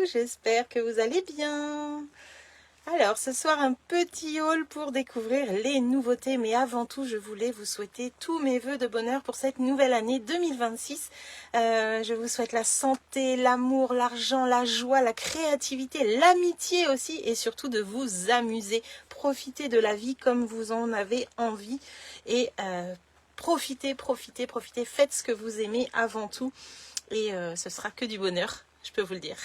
j'espère que vous allez bien. Alors ce soir un petit haul pour découvrir les nouveautés, mais avant tout je voulais vous souhaiter tous mes vœux de bonheur pour cette nouvelle année 2026. Je vous souhaite la santé, l'amour, l'argent, la joie, la créativité, l'amitié aussi et surtout de vous amuser. Profitez de la vie comme vous en avez envie et profitez, faites ce que vous aimez avant tout et ce sera que du bonheur, je peux vous le dire.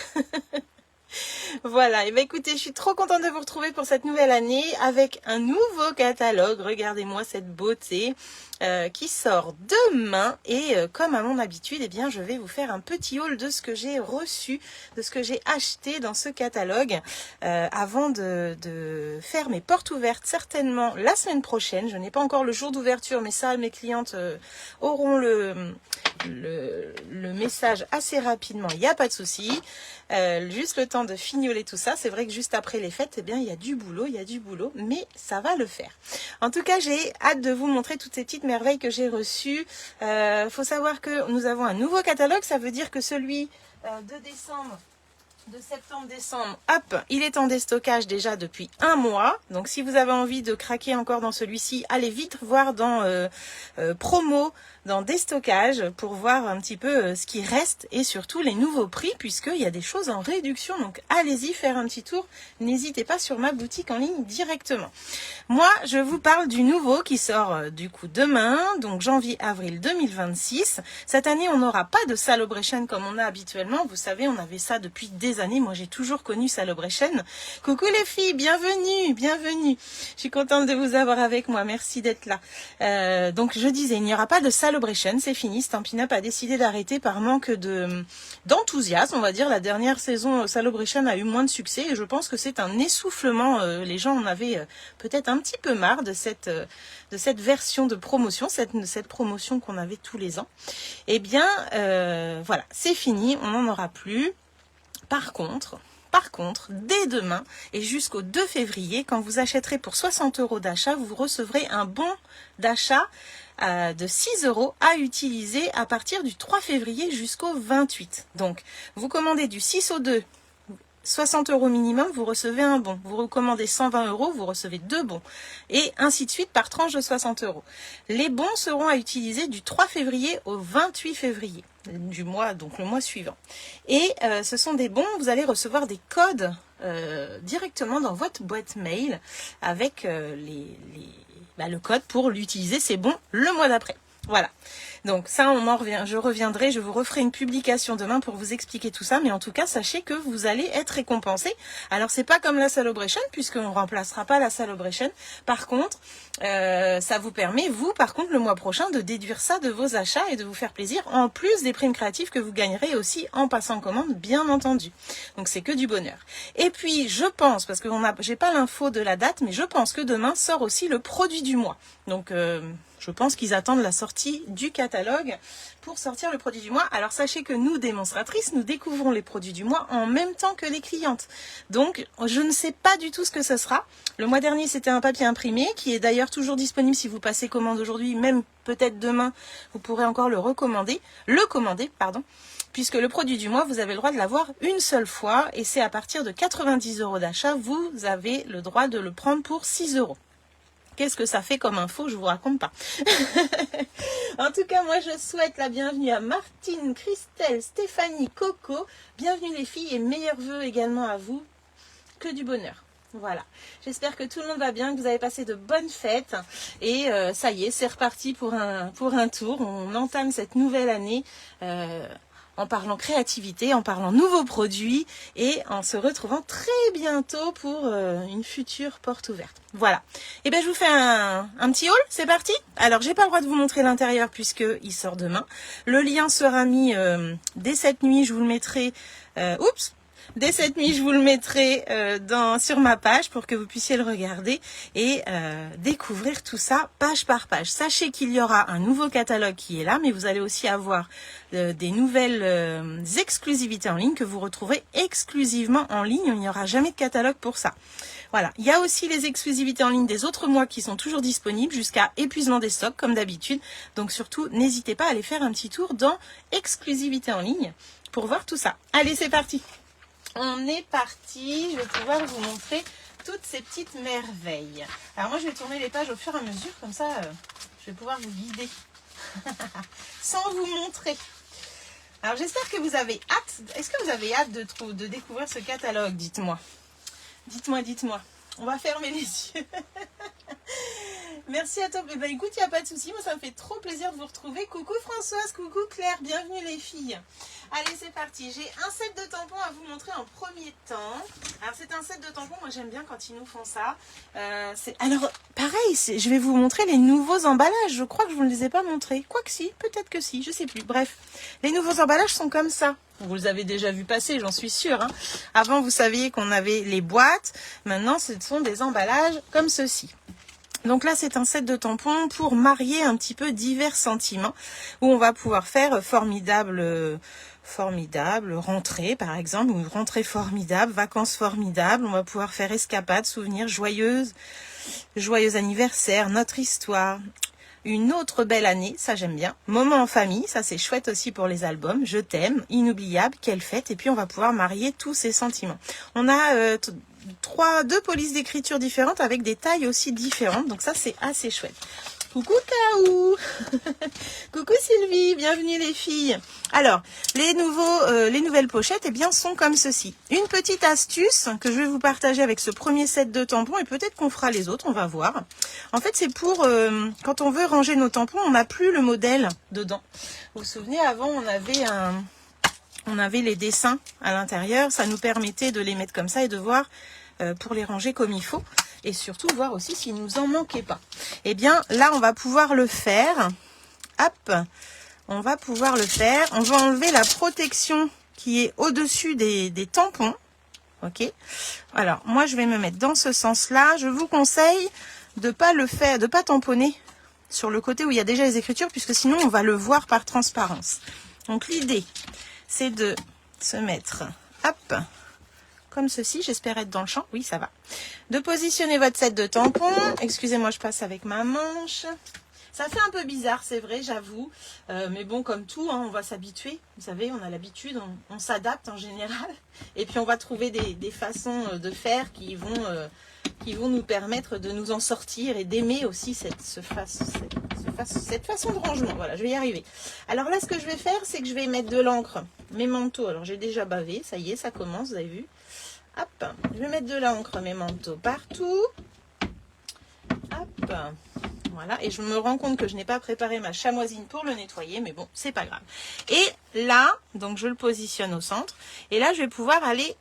Voilà, et bien écoutez, je suis trop contente de vous retrouver pour cette nouvelle année avec un nouveau catalogue. Regardez-moi cette beauté qui sort demain et comme à mon habitude, eh bien, je vais vous faire un petit haul de ce que j'ai reçu, de ce que j'ai acheté dans ce catalogue avant de faire mes portes ouvertes certainement la semaine prochaine. Je n'ai pas encore le jour d'ouverture, mais ça, mes clientes auront le message assez rapidement, il n'y a pas de souci. Juste le temps de fignoler tout ça. C'est vrai que juste après les fêtes, eh bien, il y a du boulot, mais ça va le faire. En tout cas, j'ai hâte de vous montrer toutes ces petites merveilles que j'ai reçues. Faut savoir que nous avons un nouveau catalogue, ça veut dire que celui de septembre-décembre, hop, il est en déstockage déjà depuis un mois. Donc si vous avez envie de craquer encore dans celui-ci, allez vite voir dans promo, dans déstockage pour voir un petit peu ce qui reste et surtout les nouveaux prix puisqu'il y a des choses en réduction. Donc allez-y faire un petit tour. N'hésitez pas sur ma boutique en ligne directement. Moi, je vous parle du nouveau qui sort du coup demain, donc janvier-avril 2026. Cette année, on n'aura pas de Celebration comme on a habituellement. Vous savez, on avait ça depuis des années. Moi, j'ai toujours connu Celebration. Coucou les filles, bienvenue, bienvenue. Je suis contente de vous avoir avec moi. Merci d'être là. Donc, je disais, il n'y aura pas de Celebration, c'est fini. Stampin' Up a décidé d'arrêter par manque d'enthousiasme. On va dire, la dernière saison Celebration a eu moins de succès et je pense que c'est un essoufflement. Les gens en avaient peut-être un petit peu marre de cette version de promotion, cette promotion qu'on avait tous les ans. Eh bien, voilà, c'est fini, on n'en aura plus. Par contre, dès demain et jusqu'au 2 février, quand vous achèterez pour 60 € d'achat, vous recevrez un bon d'achat de 6 € à utiliser à partir du 3 février jusqu'au 28. Donc, vous commandez du 6 au 2, 60 € minimum, vous recevez un bon. Vous recommandez 120 €, vous recevez 2 bons. Et ainsi de suite par tranche de 60 €. Les bons seront à utiliser du 3 février au 28 février du mois, donc le mois suivant. Et ce sont des bons, vous allez recevoir des codes directement dans votre boîte mail avec le code pour l'utiliser, c'est bon, le mois d'après. Voilà. Donc ça, on en revient. Je reviendrai, je vous referai une publication demain pour vous expliquer tout ça. Mais en tout cas, sachez que vous allez être récompensé. Alors, c'est pas comme la Celebration, puisqu'on ne remplacera pas la Celebration. Par contre, ça vous permet, vous, par contre, le mois prochain, de déduire ça de vos achats et de vous faire plaisir, en plus des primes créatives que vous gagnerez aussi en passant commande, bien entendu. Donc, c'est que du bonheur. Et puis, je pense, parce que j'ai pas l'info de la date, mais je pense que demain sort aussi le produit du mois. Donc, je pense qu'ils attendent la sortie du catalogue pour sortir le produit du mois. Alors sachez que nous, démonstratrices, nous découvrons les produits du mois en même temps que les clientes. Donc je ne sais pas du tout ce que ce sera. Le mois dernier, c'était un papier imprimé qui est d'ailleurs toujours disponible si vous passez commande aujourd'hui, même peut-être demain, vous pourrez encore le commander, puisque le produit du mois, vous avez le droit de l'avoir une seule fois et c'est à partir de 90 € d'achat, vous avez le droit de le prendre pour 6 €. Qu'est-ce que ça fait comme info, je vous raconte pas. En tout cas, moi je souhaite la bienvenue à Martine, Christelle, Stéphanie, Coco. Bienvenue les filles et meilleurs vœux également à vous. Que du bonheur. Voilà. J'espère que tout le monde va bien, que vous avez passé de bonnes fêtes. Et ça y est, c'est reparti pour un tour. On entame cette nouvelle année en parlant créativité, en parlant nouveaux produits et en se retrouvant très bientôt pour une future porte ouverte. Voilà. Et bien je vous fais un petit haul, c'est parti. Alors j'ai pas le droit de vous montrer l'intérieur puisqu'il sort demain. Le lien sera mis dès cette nuit, je vous le mettrai... Dès cette nuit, je vous le mettrai sur ma page pour que vous puissiez le regarder et découvrir tout ça page par page. Sachez qu'il y aura un nouveau catalogue qui est là, mais vous allez aussi avoir des nouvelles exclusivités en ligne que vous retrouverez exclusivement en ligne. Il n'y aura jamais de catalogue pour ça. Voilà. Il y a aussi les exclusivités en ligne des autres mois qui sont toujours disponibles jusqu'à épuisement des stocks comme d'habitude. Donc surtout, n'hésitez pas à aller faire un petit tour dans exclusivité en ligne pour voir tout ça. Allez, c'est parti! On est parti, je vais pouvoir vous montrer toutes ces petites merveilles. Alors moi je vais tourner les pages au fur et à mesure, comme ça je vais pouvoir vous guider sans vous montrer. Alors j'espère que vous avez hâte. Est-ce que vous avez hâte de découvrir ce catalogue? Dites-moi. Dites-moi. On va fermer les yeux. Merci à toi. Eh ben, écoute, il n'y a pas de souci. Moi, ça me fait trop plaisir de vous retrouver. Coucou Françoise, coucou Claire. Bienvenue les filles. Allez, c'est parti. J'ai un set de tampons à vous montrer en premier temps. Alors, c'est un set de tampons. Moi, j'aime bien quand ils nous font ça. Alors, pareil, je vais vous montrer les nouveaux emballages. Je crois que je ne vous les ai pas montrés. Quoique si, peut-être que si, je sais plus. Bref, les nouveaux emballages sont comme ça. Vous les avez déjà vu passer, j'en suis sûre. Hein. Avant, vous saviez qu'on avait les boîtes. Maintenant, ce sont des emballages comme ceci. Donc là, c'est un set de tampons pour marier un petit peu divers sentiments, où on va pouvoir faire formidable rentrée, par exemple, ou rentrée formidable, vacances formidables. On va pouvoir faire escapade, souvenirs joyeuses, joyeux anniversaire, notre histoire. Une autre belle année, ça j'aime bien. Moment en famille, ça c'est chouette aussi pour les albums. Je t'aime, inoubliable, quelle fête. Et puis on va pouvoir marier tous ces sentiments. On a deux polices d'écriture différentes avec des tailles aussi différentes. Donc ça c'est assez chouette. Coucou Kaou. Coucou Sylvie, bienvenue les filles. Alors, les nouvelles pochettes, eh bien, sont comme ceci. Une petite astuce que je vais vous partager avec ce premier set de tampons et peut-être qu'on fera les autres, on va voir. En fait, c'est pour, quand on veut ranger nos tampons, on n'a plus le modèle dedans. Vous vous souvenez, avant, on avait les dessins à l'intérieur. Ça nous permettait de les mettre comme ça et de voir pour les ranger comme il faut. Et surtout voir aussi s'il nous en manquait pas. Eh bien, là, on va pouvoir le faire. Hop, on va pouvoir le faire. On va enlever la protection qui est au-dessus des tampons. Ok. Alors, moi, je vais me mettre dans ce sens-là. Je vous conseille de pas le faire, de pas tamponner sur le côté où il y a déjà les écritures, puisque sinon, on va le voir par transparence. Donc, l'idée, c'est de se mettre, hop, comme ceci, j'espère être dans le champ, oui ça va. De positionner votre set de tampons, excusez-moi je passe avec ma manche. Ça fait un peu bizarre c'est vrai, j'avoue, mais bon comme tout, hein, on va s'habituer, vous savez, on a l'habitude, on s'adapte en général. Et puis on va trouver des façons de faire qui vont nous permettre de nous en sortir et d'aimer aussi cette façon de rangement. Voilà, je vais y arriver. Alors là ce que je vais faire, c'est que je vais mettre de l'encre, mes manteaux, alors j'ai déjà bavé, ça y est, ça commence, vous avez vu. Hop, je vais mettre de l'encre, mes manteaux partout. Hop, voilà. Et je me rends compte que je n'ai pas préparé ma chamoisine pour le nettoyer, mais bon, c'est pas grave. Et là, donc je le positionne au centre. Et là, je vais pouvoir aller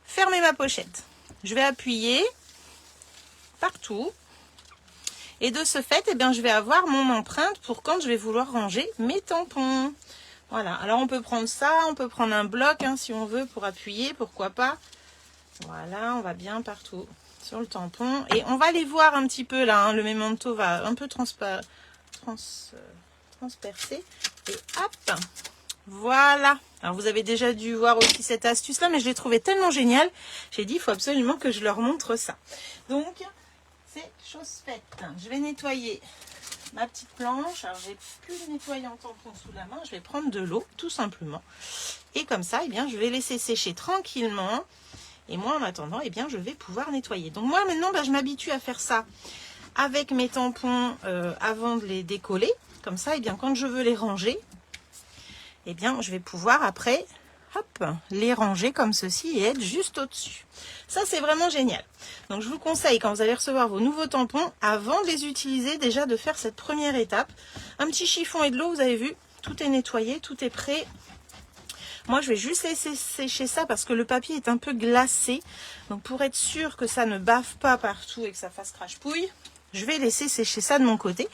fermer ma pochette. Je vais appuyer partout. Et de ce fait, eh bien, je vais avoir mon empreinte pour quand je vais vouloir ranger mes tampons. Voilà. Alors, on peut prendre ça, on peut prendre un bloc hein, si on veut pour appuyer, pourquoi pas. Voilà, on va bien partout sur le tampon. Et on va les voir un petit peu là. Hein, le mémento va un peu transpercer. Et hop, voilà. Alors vous avez déjà dû voir aussi cette astuce là, mais je l'ai trouvé tellement génial. J'ai dit, il faut absolument que je leur montre ça. Donc, c'est chose faite. Je vais nettoyer ma petite planche. Alors, j'ai plus de nettoyant tampon sous la main. Je vais prendre de l'eau, tout simplement. Et comme ça, eh bien, je vais laisser sécher tranquillement. Et moi, en attendant, eh bien, je vais pouvoir nettoyer. Donc moi, maintenant, je m'habitue à faire ça avec mes tampons avant de les décoller. Comme ça, eh bien, quand je veux les ranger, eh bien, je vais pouvoir après, hop, les ranger comme ceci et être juste au-dessus. Ça, c'est vraiment génial. Donc, je vous conseille, quand vous allez recevoir vos nouveaux tampons, avant de les utiliser, déjà de faire cette première étape. Un petit chiffon et de l'eau, vous avez vu, tout est nettoyé, tout est prêt. Moi, je vais juste laisser sécher ça parce que le papier est un peu glacé. Donc, pour être sûr que ça ne bave pas partout et que ça fasse crache-pouille, je vais laisser sécher ça de mon côté.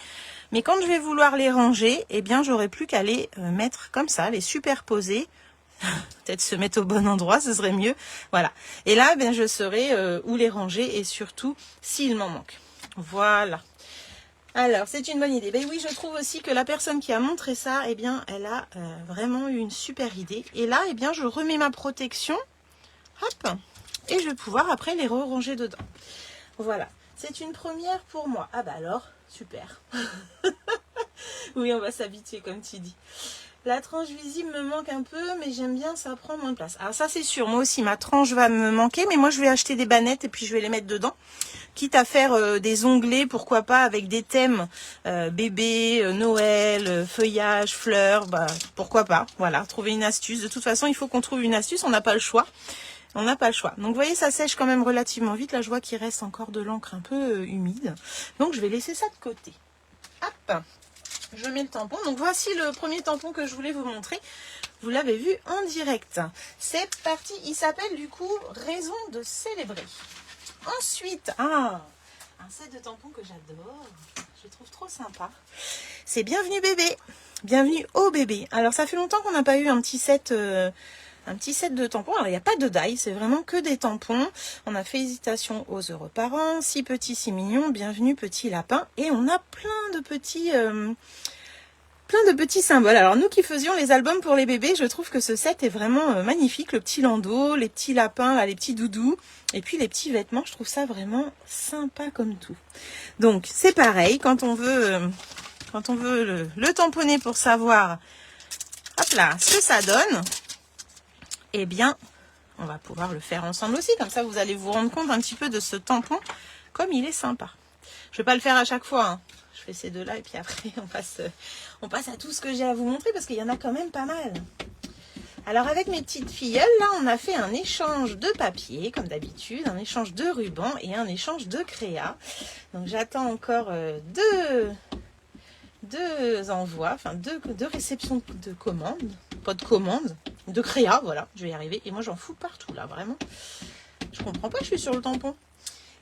Mais quand je vais vouloir les ranger, eh bien, j'aurai plus qu'à les mettre comme ça, les superposer. Peut-être se mettre au bon endroit, ce serait mieux. Voilà. Et là, eh bien, je saurai où les ranger et surtout s'il m'en manque. Voilà. Alors, c'est une bonne idée. Ben oui, je trouve aussi que la personne qui a montré ça, eh bien, elle a vraiment eu une super idée. Et là, eh bien, je remets ma protection. Hop. Et je vais pouvoir après les ranger dedans. Voilà. C'est une première pour moi. Ah bah alors, super. Oui, on va s'habituer, comme tu dis. La tranche visible me manque un peu, mais j'aime bien, ça prend moins de place. Alors ça c'est sûr, moi aussi ma tranche va me manquer, mais moi je vais acheter des bannettes et puis je vais les mettre dedans. Quitte à faire des onglets, pourquoi pas, avec des thèmes bébé, Noël, feuillage, fleurs, bah pourquoi pas. Voilà, trouver une astuce. De toute façon, il faut qu'on trouve une astuce, on n'a pas le choix. On n'a pas le choix. Donc vous voyez, ça sèche quand même relativement vite. Là, je vois qu'il reste encore de l'encre un peu humide. Donc je vais laisser ça de côté. Hop, je mets le tampon. Donc voici le premier tampon que je voulais vous montrer. Vous l'avez vu en direct. C'est parti. Il s'appelle du coup Raison de célébrer. Ensuite, un set de tampons que j'adore. Je trouve trop sympa. C'est Bienvenue bébé. Bienvenue au bébé. Alors ça fait longtemps qu'on n'a pas eu un petit set de tampons. Alors il n'y a pas de die, c'est vraiment que des tampons. On a Félicitations aux heureux parents, si petits, si mignons, bienvenue petit lapin. Et on a plein de petits symboles. Alors nous qui faisions les albums pour les bébés, je trouve que ce set est vraiment magnifique. Le petit landau, les petits lapins, là, les petits doudous, et puis les petits vêtements. Je trouve ça vraiment sympa comme tout. Donc c'est pareil, quand on veut le tamponner pour savoir, hop là, ce que ça donne, eh bien, on va pouvoir le faire ensemble aussi. Comme ça, vous allez vous rendre compte un petit peu de ce tampon, comme il est sympa. Je vais pas le faire à chaque fois, hein. Je fais ces deux-là et puis après, on passe à tout ce que j'ai à vous montrer parce qu'il y en a quand même pas mal. Alors, avec mes petites filleules, là, on a fait un échange de papier, comme d'habitude, un échange de rubans et un échange de créa. Donc, j'attends encore deux envois, enfin deux réceptions de commandes, pas de commandes, de créa, voilà, je vais y arriver. Et moi j'en fous partout là, vraiment. Je comprends pas, je suis sur le tampon.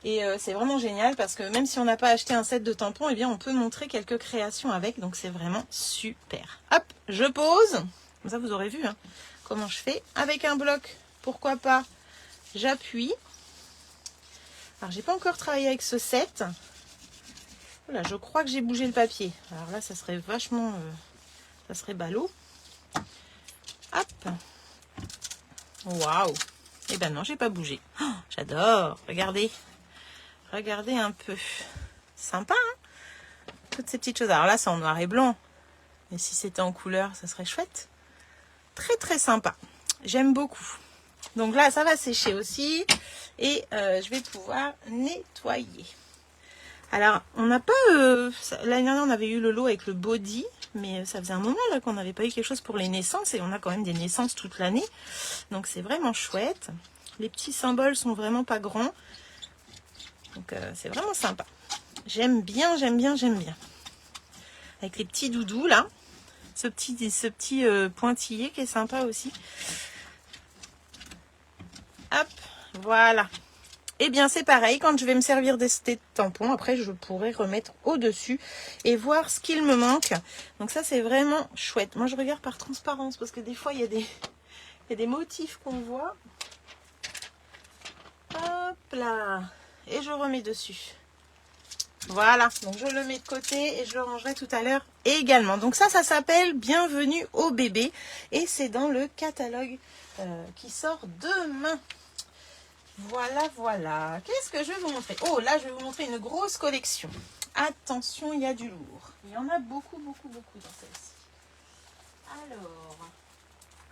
Et c'est vraiment génial parce que même si on n'a pas acheté un set de tampons, eh bien on peut montrer quelques créations avec, donc c'est vraiment super. Hop, je pose, comme ça vous aurez vu hein, comment je fais. Avec un bloc, pourquoi pas, j'appuie. Alors j'ai pas encore travaillé avec ce set. Voilà, je crois que j'ai bougé le papier. Alors là, ça serait vachement... ça serait ballot. Hop. Waouh. Eh ben non, j'ai pas bougé. Oh, j'adore. Regardez. Regardez un peu. Sympa, hein? Toutes ces petites choses. Alors là, c'est en noir et blanc. Mais si c'était en couleur, ça serait chouette. Très, très sympa. J'aime beaucoup. Donc là, ça va sécher aussi. Et je vais pouvoir nettoyer. Alors, on n'a pas... l'année dernière, on avait eu le lot avec le body, mais ça faisait un moment là qu'on n'avait pas eu quelque chose pour les naissances, et on a quand même des naissances toute l'année. Donc, c'est vraiment chouette. Les petits symboles sont vraiment pas grands. Donc, c'est vraiment sympa. J'aime bien, j'aime bien, j'aime bien. Avec les petits doudous, là. Ce petit pointillé qui est sympa aussi. Hop, voilà. Eh bien, c'est pareil, quand je vais me servir des tampons, après, je pourrai remettre au-dessus et voir ce qu'il me manque. Donc ça, c'est vraiment chouette. Moi, je regarde par transparence parce que des fois, il y a des motifs qu'on voit. Hop là. Et je remets dessus. Voilà, donc je le mets de côté et je le rangerai tout à l'heure également. Donc ça s'appelle Bienvenue au bébé et c'est dans le catalogue qui sort demain. Voilà, voilà. Qu'est-ce que je vais vous montrer? Oh, là, je vais vous montrer une grosse collection. Attention, il y a du lourd. Il y en a beaucoup, beaucoup, beaucoup dans celle-ci. Alors,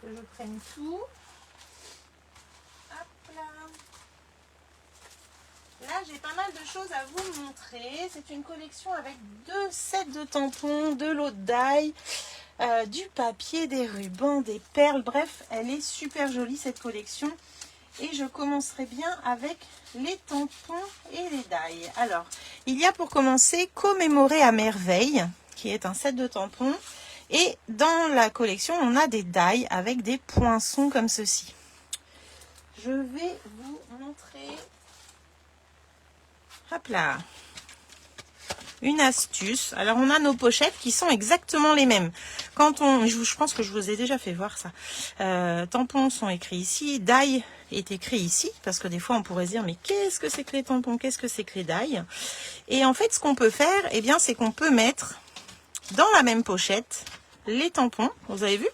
que je prenne tout. Hop là. Là, j'ai pas mal de choses à vous montrer. C'est une collection avec 2 sets de tampons, de l'eau d'ail, du papier, des rubans, des perles. Bref, elle est super jolie, cette collection. Et je commencerai bien avec les tampons et les die. Alors, il y a pour commencer Commémorer à merveille, qui est un set de tampons. Et dans la collection, on a des die avec des poinçons comme ceci. Je vais vous montrer, hop là, une astuce. Alors, on a nos pochettes qui sont exactement les mêmes. Je pense que je vous ai déjà fait voir ça. Tampons sont écrits ici, die est écrit ici, parce que des fois on pourrait se dire mais qu'est-ce que c'est que les tampons, qu'est-ce que c'est que les die? Et en fait ce qu'on peut faire, eh bien c'est qu'on peut mettre dans la même pochette les tampons. Vous avez vu,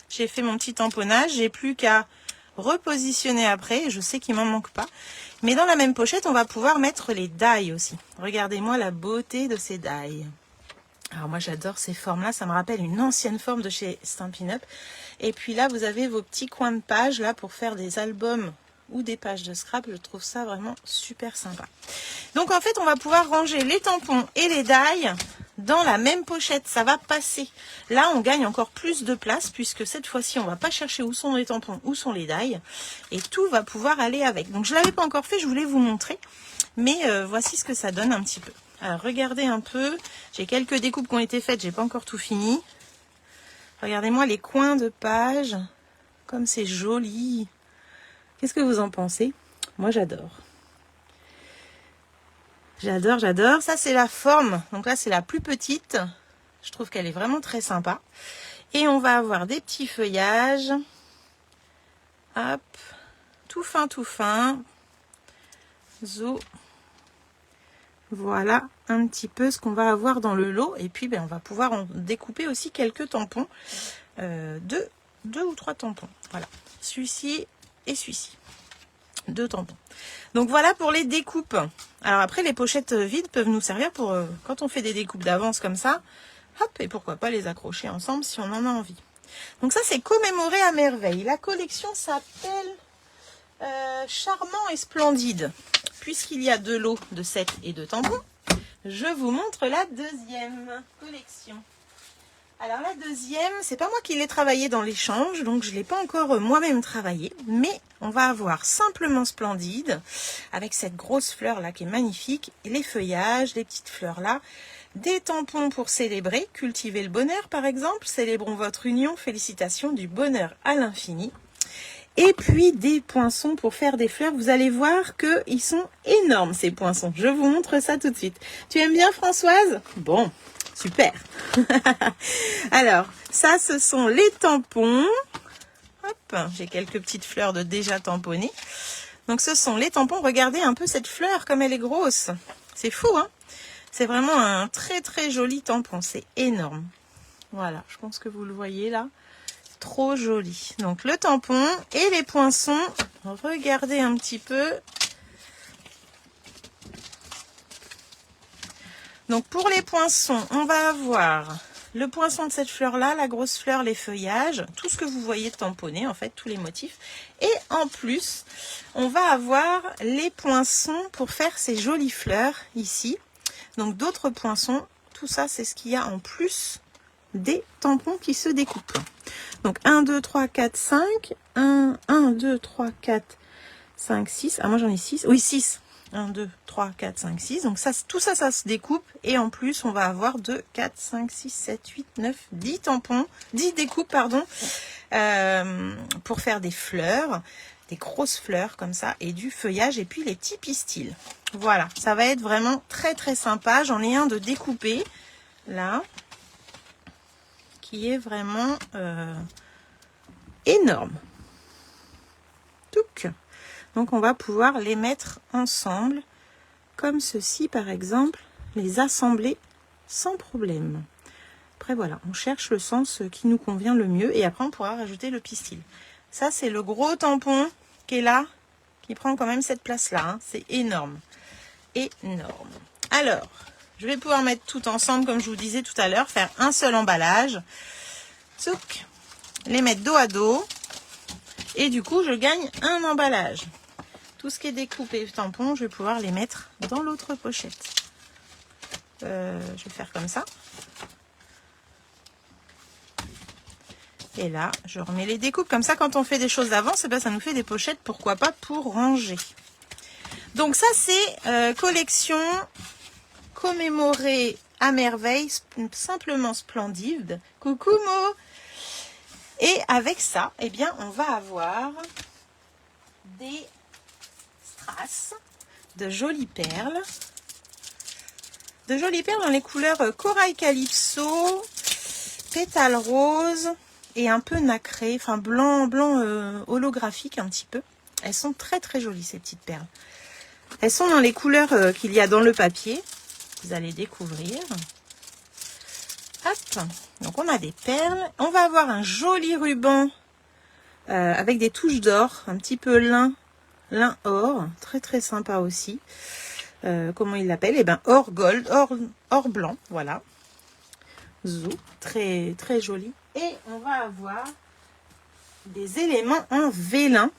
j'ai fait mon petit tamponnage, j'ai plus qu'à repositionner après, je sais qu'il m'en manque pas, mais dans la même pochette on va pouvoir mettre les die aussi. Regardez-moi la beauté de ces die. Alors moi j'adore ces formes-là, ça me rappelle une ancienne forme de chez Stampin' Up. Et puis là vous avez vos petits coins de page là pour faire des albums ou des pages de scrap. Je trouve ça vraiment super sympa. Donc en fait on va pouvoir ranger les tampons et les die dans la même pochette, ça va passer. Là on gagne encore plus de place puisque cette fois-ci on va pas chercher où sont les tampons, où sont les die, et tout va pouvoir aller avec. Donc je l'avais pas encore fait, je voulais vous montrer, mais voici ce que ça donne un petit peu. Alors regardez un peu, j'ai quelques découpes qui ont été faites, j'ai pas encore tout fini. Regardez-moi les coins de page, comme c'est joli. Qu'est-ce que vous en pensez? Moi j'adore. J'adore, j'adore. Ça c'est la forme, donc là c'est la plus petite. Je trouve qu'elle est vraiment très sympa. Et on va avoir des petits feuillages. Hop, tout fin, tout fin. Zo. Voilà un petit peu ce qu'on va avoir dans le lot. Et puis, on va pouvoir en découper aussi quelques tampons. Deux ou trois tampons. Voilà. Celui-ci et celui-ci. 2 tampons. Donc, voilà pour les découpes. Alors après, les pochettes vides peuvent nous servir pour, quand on fait des découpes d'avance comme ça, hop, et pourquoi pas les accrocher ensemble si on en a envie. Donc ça, c'est commémoré à merveille. La collection s'appelle Charmant et Splendide. Puisqu'il y a 2 lots de 7 et de tampons, je vous montre la deuxième collection. Alors la deuxième, c'est pas moi qui l'ai travaillé dans l'échange, donc je ne l'ai pas encore moi-même travaillé, mais on va avoir Simplement Splendide, avec cette grosse fleur là qui est magnifique, et les feuillages, les petites fleurs là, des tampons pour célébrer, cultiver le bonheur par exemple, célébrons votre union, félicitations du bonheur à l'infini. Et puis des poinçons pour faire des fleurs. Vous allez voir qu'ils sont énormes ces poinçons. Je vous montre ça tout de suite. Tu aimes bien Françoise? Bon, super. Alors, ça ce sont les tampons. Hop, j'ai quelques petites fleurs de déjà tamponnées. Donc ce sont les tampons. Regardez un peu cette fleur comme elle est grosse. C'est fou, hein? C'est vraiment un très très joli tampon. C'est énorme. Voilà, je pense que vous le voyez là. Trop joli. Donc le tampon et les poinçons. Regardez un petit peu. Donc pour les poinçons, on va avoir le poinçon de cette fleur-là, la grosse fleur, les feuillages, tout ce que vous voyez tamponné, en fait, tous les motifs. Et en plus, on va avoir les poinçons pour faire ces jolies fleurs ici. Donc d'autres poinçons, tout ça, c'est ce qu'il y a en plus des tampons qui se découpent. Donc 1, 2, 3, 4, 5. 1, 2, 3, 4, 5, 6. Ah, moi j'en ai 6. Oui, 6. 1, 2, 3, 4, 5, 6. Donc ça, tout ça, ça se découpe. Et en plus, on va avoir 2, 4, 5, 6, 7, 8, 9, 10 tampons. 10 découpes, pardon. Pour faire des fleurs. Des grosses fleurs comme ça. Et du feuillage. Et puis les petits pistils. Voilà. Ça va être vraiment très très sympa. J'en ai un de découpé. Là. Qui est vraiment énorme. Touc. Donc on va pouvoir les mettre ensemble, comme ceci par exemple, les assembler sans problème. Après voilà, on cherche le sens qui nous convient le mieux et après on pourra rajouter le pistil. Ça c'est le gros tampon qui est là, qui prend quand même cette place-là. Hein. C'est énorme. Énorme. Alors, je vais pouvoir mettre tout ensemble, comme je vous disais tout à l'heure, faire un seul emballage. Tsouk, les mettre dos à dos. Et du coup, je gagne un emballage. Tout ce qui est découpé tampon, je vais pouvoir les mettre dans l'autre pochette. Je vais faire comme ça. Et là, je remets les découpes. Comme ça, quand on fait des choses d'avance, eh ben, ça nous fait des pochettes, pourquoi pas, pour ranger. Donc ça, c'est collection commémorée à merveille, simplement splendide. Coucou Mo! Et avec ça, eh bien, on va avoir des strass, de jolies perles. De jolies perles dans les couleurs corail calypso, pétale rose et un peu nacré, enfin blanc holographique un petit peu. Elles sont très très jolies ces petites perles. Elles sont dans les couleurs qu'il y a dans le papier. Vous allez découvrir. Hop. Donc on a des perles. On va avoir un joli ruban avec des touches d'or, un petit peu lin or, très très sympa aussi. Comment il l'appelle? Eh ben or gold, or blanc, voilà. très très joli. Et on va avoir des éléments en vélin.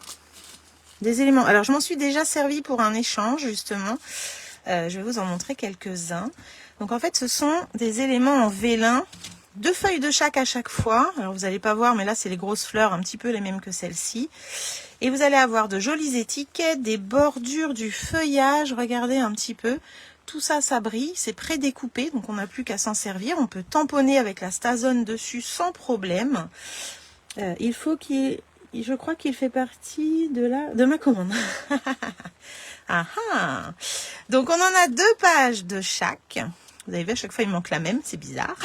Des éléments. Alors je m'en suis déjà servi pour un échange justement. Je vais vous en montrer quelques-uns. Donc en fait ce sont des éléments en vélin, 2 feuilles de chaque à chaque fois. Alors vous n'allez pas voir, mais là c'est les grosses fleurs, un petit peu les mêmes que celles-ci. Et vous allez avoir de jolies étiquettes, des bordures, du feuillage. Regardez un petit peu. Tout ça, ça brille. C'est pré-découpé, donc on n'a plus qu'à s'en servir. On peut tamponner avec la Stazone dessus sans problème. Il faut qu'il... Je crois qu'il fait partie de ma commande. Ah ah. Donc on en a 2 pages de chaque. Vous avez vu, à chaque fois il manque la même, c'est bizarre.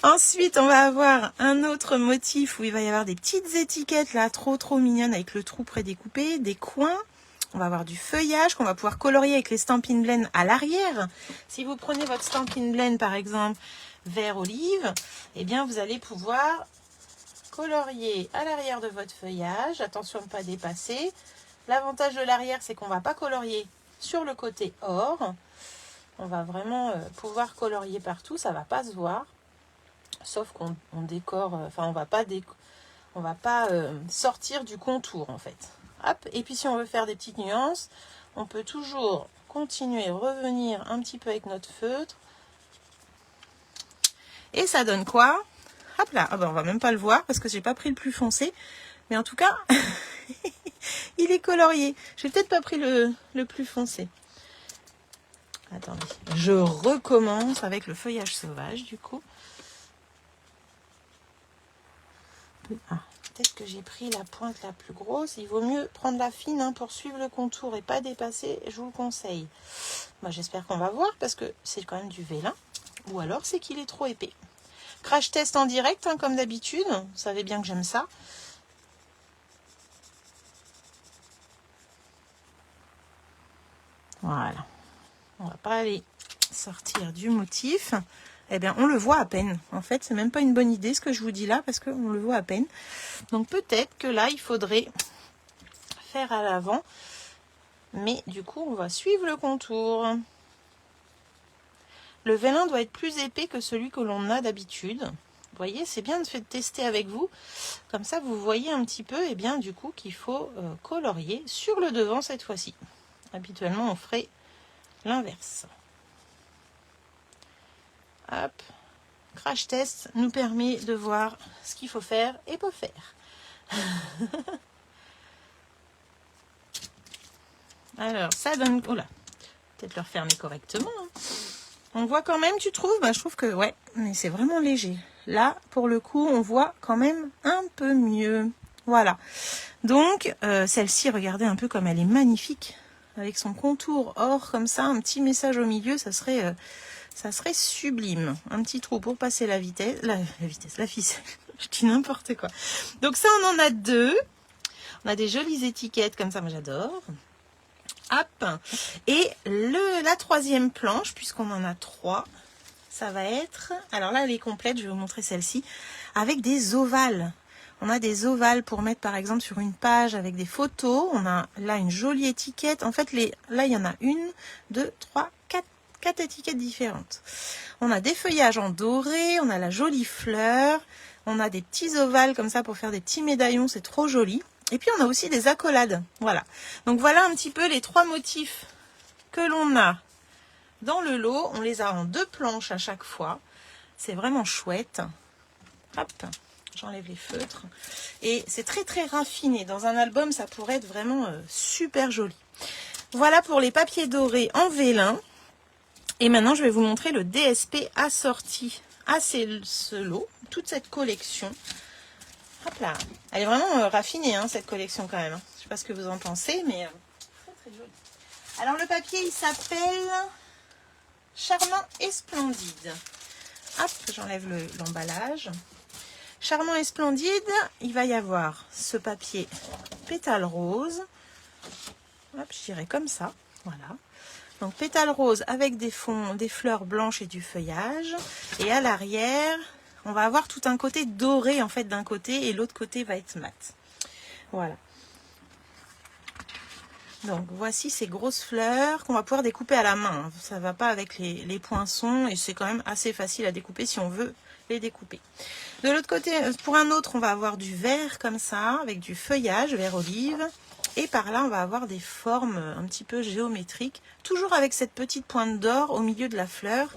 Ensuite on va avoir un autre motif où il va y avoir des petites étiquettes là, trop mignonnes, avec le trou prédécoupé, des coins. On va avoir du feuillage qu'on va pouvoir colorier avec les Stampin' Blend à l'arrière. Si vous prenez votre Stampin' Blend par exemple vert olive, eh bien vous allez pouvoir colorier à l'arrière de votre feuillage. Attention à ne pas dépasser. L'avantage de l'arrière, c'est qu'on ne va pas colorier sur le côté or. On va vraiment pouvoir colorier partout, ça ne va pas se voir. Sauf qu'on décore, enfin on va pas sortir du contour en fait. Hop. Et puis si on veut faire des petites nuances, on peut toujours continuer, revenir un petit peu avec notre feutre. Et ça donne quoi? Hop là, ah ben on va même pas le voir parce que j'ai pas pris le plus foncé. Mais en tout cas, il est colorié. J'ai peut-être pas pris le plus foncé. Attendez, je recommence avec le feuillage sauvage du coup. Ah, peut-être que j'ai pris la pointe la plus grosse. Il vaut mieux prendre la fine hein, pour suivre le contour et pas dépasser. Je vous le conseille. Moi, j'espère qu'on va voir parce que c'est quand même du vélin. Ou alors c'est qu'il est trop épais. Crash test en direct, hein, comme d'habitude. Vous savez bien que j'aime ça. Voilà. On va pas aller sortir du motif. Eh bien, on le voit à peine. En fait, c'est même pas une bonne idée ce que je vous dis là, parce qu'on le voit à peine. Donc, peut-être que là, il faudrait faire à l'avant. Mais du coup, on va suivre le contour. Le vélin doit être plus épais que celui que l'on a d'habitude. Vous voyez, c'est bien de tester avec vous. Comme ça, vous voyez un petit peu, et bien du coup, qu'il faut colorier sur le devant cette fois-ci. Habituellement, on ferait l'inverse. Hop. Crash test nous permet de voir ce qu'il faut faire et pas faire. Alors, ça donne... Oula, peut-être le refermer correctement. Hein. On voit quand même, tu trouves? Bah, je trouve que, ouais, mais c'est vraiment léger. Là, pour le coup, on voit quand même un peu mieux. Voilà. Donc, celle-ci, regardez un peu comme elle est magnifique. Avec son contour or comme ça, un petit message au milieu, ça serait sublime. Un petit trou pour passer la ficelle. Je dis n'importe quoi. Donc ça, on en a 2. On a des jolies étiquettes comme ça, moi j'adore. Hop. Et la 3e planche, puisqu'on en a 3, ça va être... Alors là, elle est complète, je vais vous montrer celle-ci. Avec des ovales. On a des ovales pour mettre par exemple sur une page avec des photos. On a là une jolie étiquette. En fait, là, il y en a 1, 2, 3, 4 étiquettes différentes. On a des feuillages en doré. On a la jolie fleur. On a des petits ovales comme ça pour faire des petits médaillons. C'est trop joli. Et puis, on a aussi des accolades. Voilà. Donc, voilà un petit peu les 3 motifs que l'on a dans le lot. On les a en 2 planches à chaque fois. C'est vraiment chouette. Hop. J'enlève les feutres. Et c'est très très raffiné. Dans un album, ça pourrait être vraiment super joli. Voilà pour les papiers dorés en vélin. Et maintenant, je vais vous montrer le DSP assorti à ce lot. Toute cette collection. Hop là. Elle est vraiment raffinée, hein, cette collection quand même. Je ne sais pas ce que vous en pensez, mais très très joli. Alors le papier, il s'appelle Charmant et Splendide. Hop, j'enlève l'emballage. Charmant et Splendide, il va y avoir ce papier pétale rose. Hop, je dirais comme ça. Voilà. Donc pétale rose avec des fleurs blanches et du feuillage. Et à l'arrière, on va avoir tout un côté doré en fait d'un côté et l'autre côté va être mat. Voilà. Donc voici ces grosses fleurs qu'on va pouvoir découper à la main. Ça ne va pas avec les poinçons et c'est quand même assez facile à découper si on veut les découper. De l'autre côté, pour un autre, on va avoir du vert comme ça, avec du feuillage, vert olive. Et par là, on va avoir des formes un petit peu géométriques, toujours avec cette petite pointe d'or au milieu de la fleur.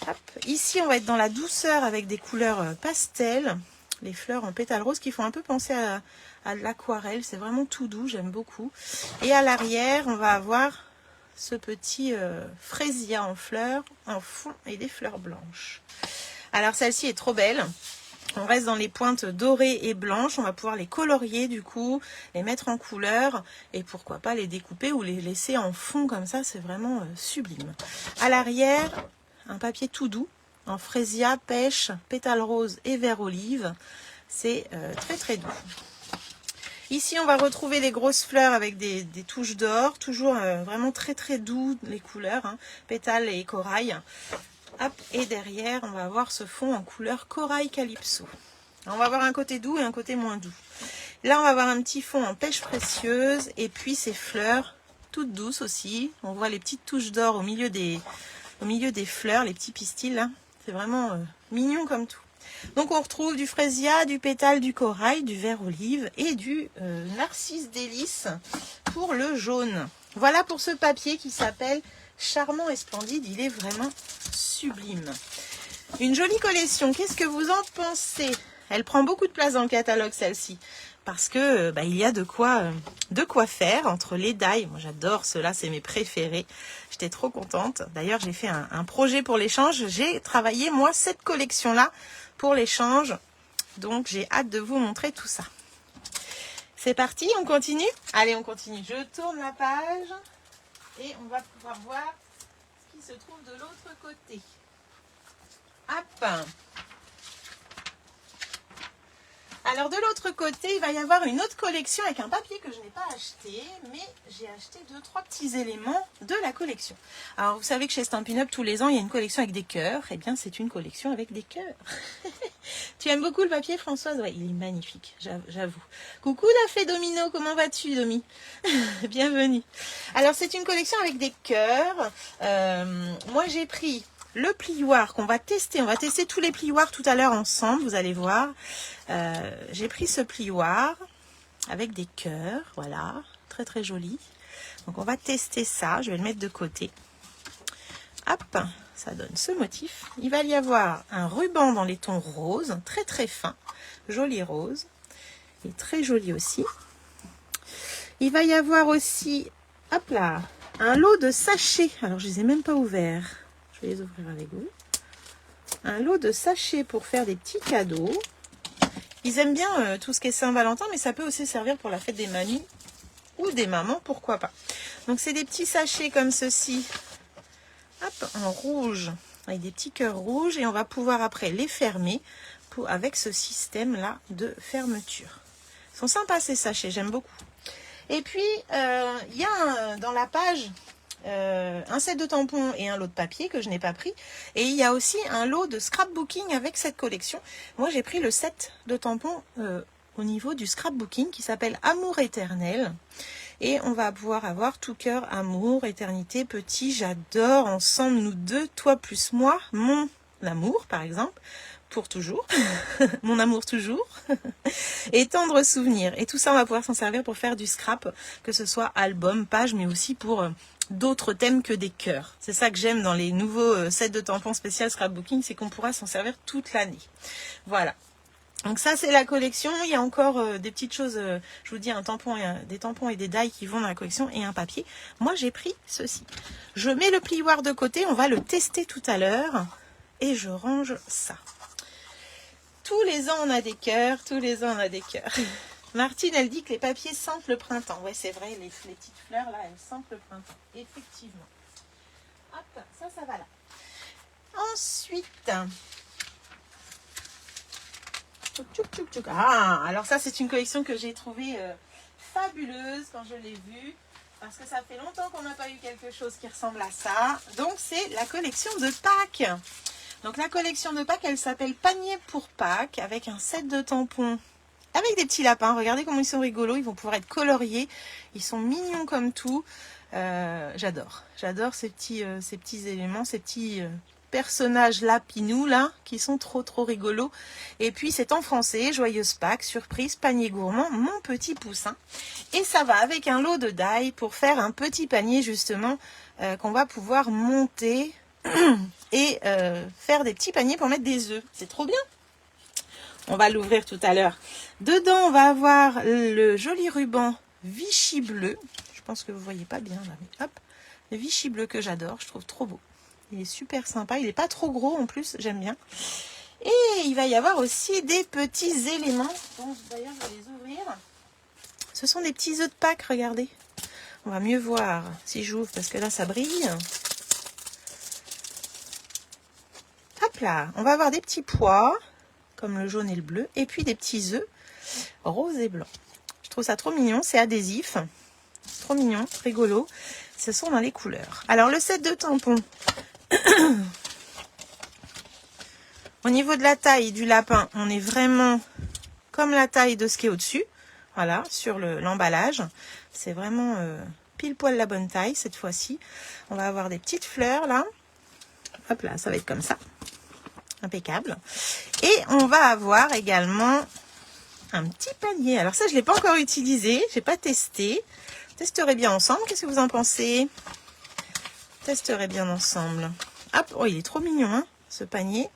Hop. Ici, on va être dans la douceur avec des couleurs pastel. Les fleurs en pétales roses qui font un peu penser à de l'aquarelle. C'est vraiment tout doux, j'aime beaucoup. Et à l'arrière, on va avoir ce petit fraisia en fleurs, en fond et des fleurs blanches. Alors celle-ci est trop belle. On reste dans les pointes dorées et blanches. On va pouvoir les colorier du coup, les mettre en couleur et pourquoi pas les découper ou les laisser en fond comme ça. C'est vraiment sublime. À l'arrière, un papier tout doux en fraisia, pêche, pétales roses et vert olive. C'est très très doux. Ici, on va retrouver les grosses fleurs avec des touches d'or. Toujours vraiment très très doux les couleurs, hein, pétales et corail. Hop, et derrière, on va avoir ce fond en couleur corail calypso. On va avoir un côté doux et un côté moins doux. Là, on va avoir un petit fond en pêche précieuse et puis ces fleurs toutes douces aussi. On voit les petites touches d'or au milieu des fleurs, les petits pistils là. C'est vraiment mignon comme tout. Donc on retrouve du fraisia, du pétale, du corail, du vert olive et du narcisse délice pour le jaune. Voilà pour ce papier qui s'appelle Charmant et Splendide. Il est vraiment sublime. Une jolie collection. Qu'est-ce que vous en pensez? Elle prend beaucoup de place dans le catalogue celle-ci. Parce que il y a de quoi faire entre les die. Moi j'adore ceux-là, c'est mes préférés. J'étais trop contente. D'ailleurs j'ai fait un projet pour l'échange. J'ai travaillé moi cette collection-là pour l'échange. Donc j'ai hâte de vous montrer tout ça. C'est parti, on continue? Allez, on continue. Je tourne la page et on va pouvoir voir ce qui se trouve de l'autre côté. Hop! Alors de l'autre côté, il va y avoir une autre collection avec un papier que je n'ai pas acheté, mais j'ai acheté 2-3 petits éléments de la collection. Alors vous savez que chez Stampin' Up, tous les ans, il y a une collection avec des cœurs. Eh bien, c'est une collection avec des cœurs. Tu aimes beaucoup le papier, Françoise? Oui, il est magnifique, j'avoue. Coucou la fée Domino, comment vas-tu, Domi? Bienvenue. Alors c'est une collection avec des cœurs. Moi, j'ai pris le plioir qu'on va tester. On va tester tous les plioirs tout à l'heure ensemble, vous allez voir. J'ai pris ce plioir avec des cœurs, voilà, très très joli. Donc on va tester ça, je vais le mettre de côté. Hop, ça donne ce motif. Il va y avoir un ruban dans les tons roses, très très fin, joli rose, et très joli aussi. Il va y avoir aussi, hop là, un lot de sachets. Alors je les ai même pas ouverts. Je vais les ouvrir avec vous. Un lot de sachets pour faire des petits cadeaux. Ils aiment bien tout ce qui est Saint-Valentin, mais ça peut aussi servir pour la fête des mamies ou des mamans, pourquoi pas. Donc c'est des petits sachets comme ceci, hop, en rouge, avec des petits cœurs rouges, et on va pouvoir après les fermer avec ce système-là de fermeture. Ils sont sympas ces sachets, j'aime beaucoup. Et puis, il y a dans la page un set de tampons et un lot de papier que je n'ai pas pris. Et il y a aussi un lot de scrapbooking avec cette collection. Moi, j'ai pris le set de tampons au niveau du scrapbooking qui s'appelle Amour éternel. Et on va pouvoir avoir tout cœur, amour, éternité, petit, j'adore, ensemble, nous deux, toi plus moi, mon amour, par exemple, pour toujours, mon amour toujours, et tendre souvenir. Et tout ça, on va pouvoir s'en servir pour faire du scrap, que ce soit album, page, mais aussi pour d'autres thèmes que des cœurs. C'est ça que j'aime dans les nouveaux sets de tampons spécial scrapbooking, c'est qu'on pourra s'en servir toute l'année. Voilà. Donc ça, c'est la collection. Il y a encore des petites choses, je vous dis, des tampons et des die qui vont dans la collection et un papier. Moi, j'ai pris ceci. Je mets le plioir de côté, on va le tester tout à l'heure. Et je range ça. Tous les ans, on a des cœurs. Tous les ans, on a des cœurs. Martine, elle dit que les papiers sentent le printemps. Ouais, c'est vrai, les petites fleurs, là, elles sentent le printemps. Effectivement. Hop, ça va là. Ensuite... Ah, alors ça, c'est une collection que j'ai trouvée fabuleuse quand je l'ai vue. Parce que ça fait longtemps qu'on n'a pas eu quelque chose qui ressemble à ça. Donc, c'est la collection de Pâques. Donc, la collection de Pâques, elle s'appelle Panier pour Pâques. Avec un set de tampons avec des petits lapins. Regardez comment ils sont rigolos, ils vont pouvoir être coloriés. Ils sont mignons comme tout. J'adore ces petits éléments, ces petits personnages lapinous là, qui sont trop rigolos. Et puis c'est en français, joyeuse Pâques, surprise, panier gourmand, mon petit poussin. Et ça va avec un lot de die pour faire un petit panier justement qu'on va pouvoir monter et faire des petits paniers pour mettre des œufs. C'est trop bien. On va l'ouvrir tout à l'heure. Dedans, on va avoir le joli ruban Vichy bleu. Je pense que vous voyez pas bien là, mais hop, le Vichy bleu que j'adore, je trouve trop beau. Il est super sympa, il n'est pas trop gros en plus, j'aime bien. Et il va y avoir aussi des petits éléments. Donc d'ailleurs, je vais les ouvrir. Ce sont des petits œufs de Pâques, regardez. On va mieux voir si j'ouvre parce que là, ça brille. Hop là, on va avoir des petits pois, comme le jaune et le bleu, et puis des petits œufs roses et blancs. Je trouve ça trop mignon, c'est adhésif. Trop mignon, rigolo. Ce sont dans les couleurs. Alors, le set de tampons. Au niveau de la taille du lapin, on est vraiment comme la taille de ce qui est au-dessus. Voilà, sur l'emballage. C'est vraiment pile poil la bonne taille cette fois-ci. On va avoir des petites fleurs là. Hop là, ça va être comme ça. Impeccable. Et on va avoir également un petit panier. Alors ça, je ne l'ai pas encore utilisé. Je n'ai pas testé. Testerez bien ensemble. Qu'est-ce que vous en pensez? Testerez bien ensemble. Hop, oh, il est trop mignon, hein, ce panier.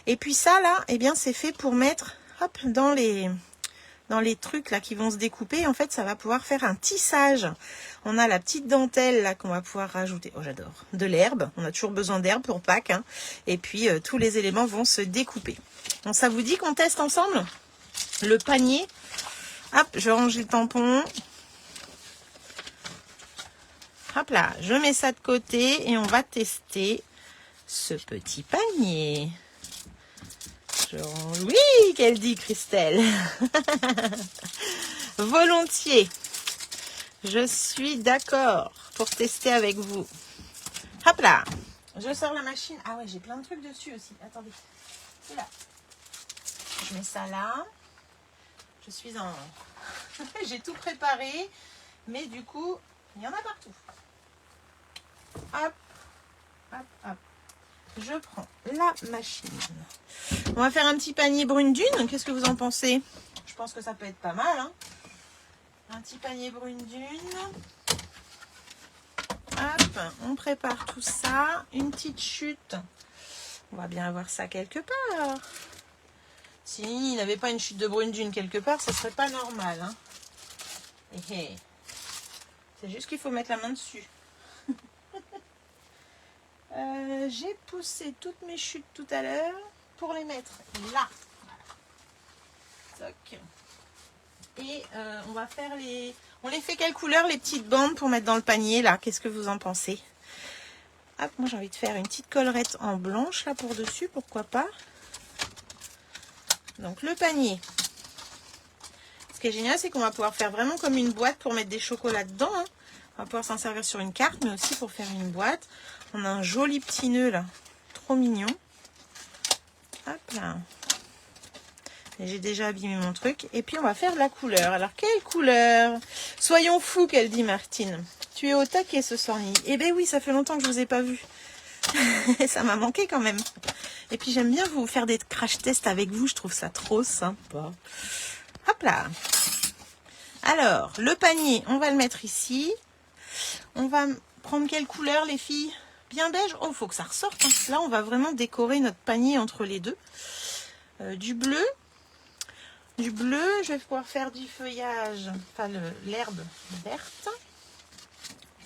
Et puis ça, là, eh bien, c'est fait pour mettre, hop, dans les trucs là qui vont se découper. En fait, ça va pouvoir faire un tissage. On a la petite dentelle là qu'on va pouvoir rajouter. Oh, j'adore. De l'herbe. On a toujours besoin d'herbe pour Pâques. Hein. Et puis, tous les éléments vont se découper. Donc, ça vous dit qu'on teste ensemble le panier? Hop, je range les tampons. Hop là, je mets ça de côté et on va tester ce petit panier. Oui, qu'elle dit Christelle. Volontiers. Je suis d'accord pour tester avec vous. Hop là. Je sors la machine. Ah ouais, j'ai plein de trucs dessus aussi. Attendez. C'est là. Je mets ça là. Je suis en... j'ai tout préparé. Mais du coup, il y en a partout. Hop. Hop, hop. Je prends la machine. On va faire un petit panier brune dune. Qu'est-ce que vous en pensez? Je pense que ça peut être pas mal. Hein, un petit panier brune dune. Hop, on prépare tout ça. Une petite chute. On va bien avoir ça quelque part. S'il n'avait pas une chute de brune dune quelque part, ce serait pas normal. Hein. C'est juste qu'il faut mettre la main dessus. J'ai poussé toutes mes chutes tout à l'heure pour les mettre là. Voilà. Toc. Et on va faire les... On les fait quelle couleur les petites bandes pour mettre dans le panier là? Qu'est-ce que vous en pensez? Hop, moi j'ai envie de faire une petite collerette en blanche là pour dessus, pourquoi pas. Donc le panier. Ce qui est génial, c'est qu'on va pouvoir faire vraiment comme une boîte pour mettre des chocolats dedans. Hein. On va pouvoir s'en servir sur une carte, mais aussi pour faire une boîte. On a un joli petit nœud là, trop mignon. Hop là. J'ai déjà abîmé mon truc. Et puis on va faire de la couleur. Alors quelle couleur? Soyons fous, qu'elle dit Martine. Tu es au taquet ce soir, Nini. Eh ben oui, ça fait longtemps que je vous ai pas vu. Ça m'a manqué quand même. Et puis j'aime bien vous faire des crash tests avec vous. Je trouve ça trop sympa. Hop là. Alors, le panier, on va le mettre ici. On va prendre quelle couleur, les filles? Bien beige. Oh, il faut que ça ressorte. Hein. Là, on va vraiment décorer notre panier entre les deux. Du bleu. Du bleu, je vais pouvoir faire du feuillage, enfin l'herbe verte.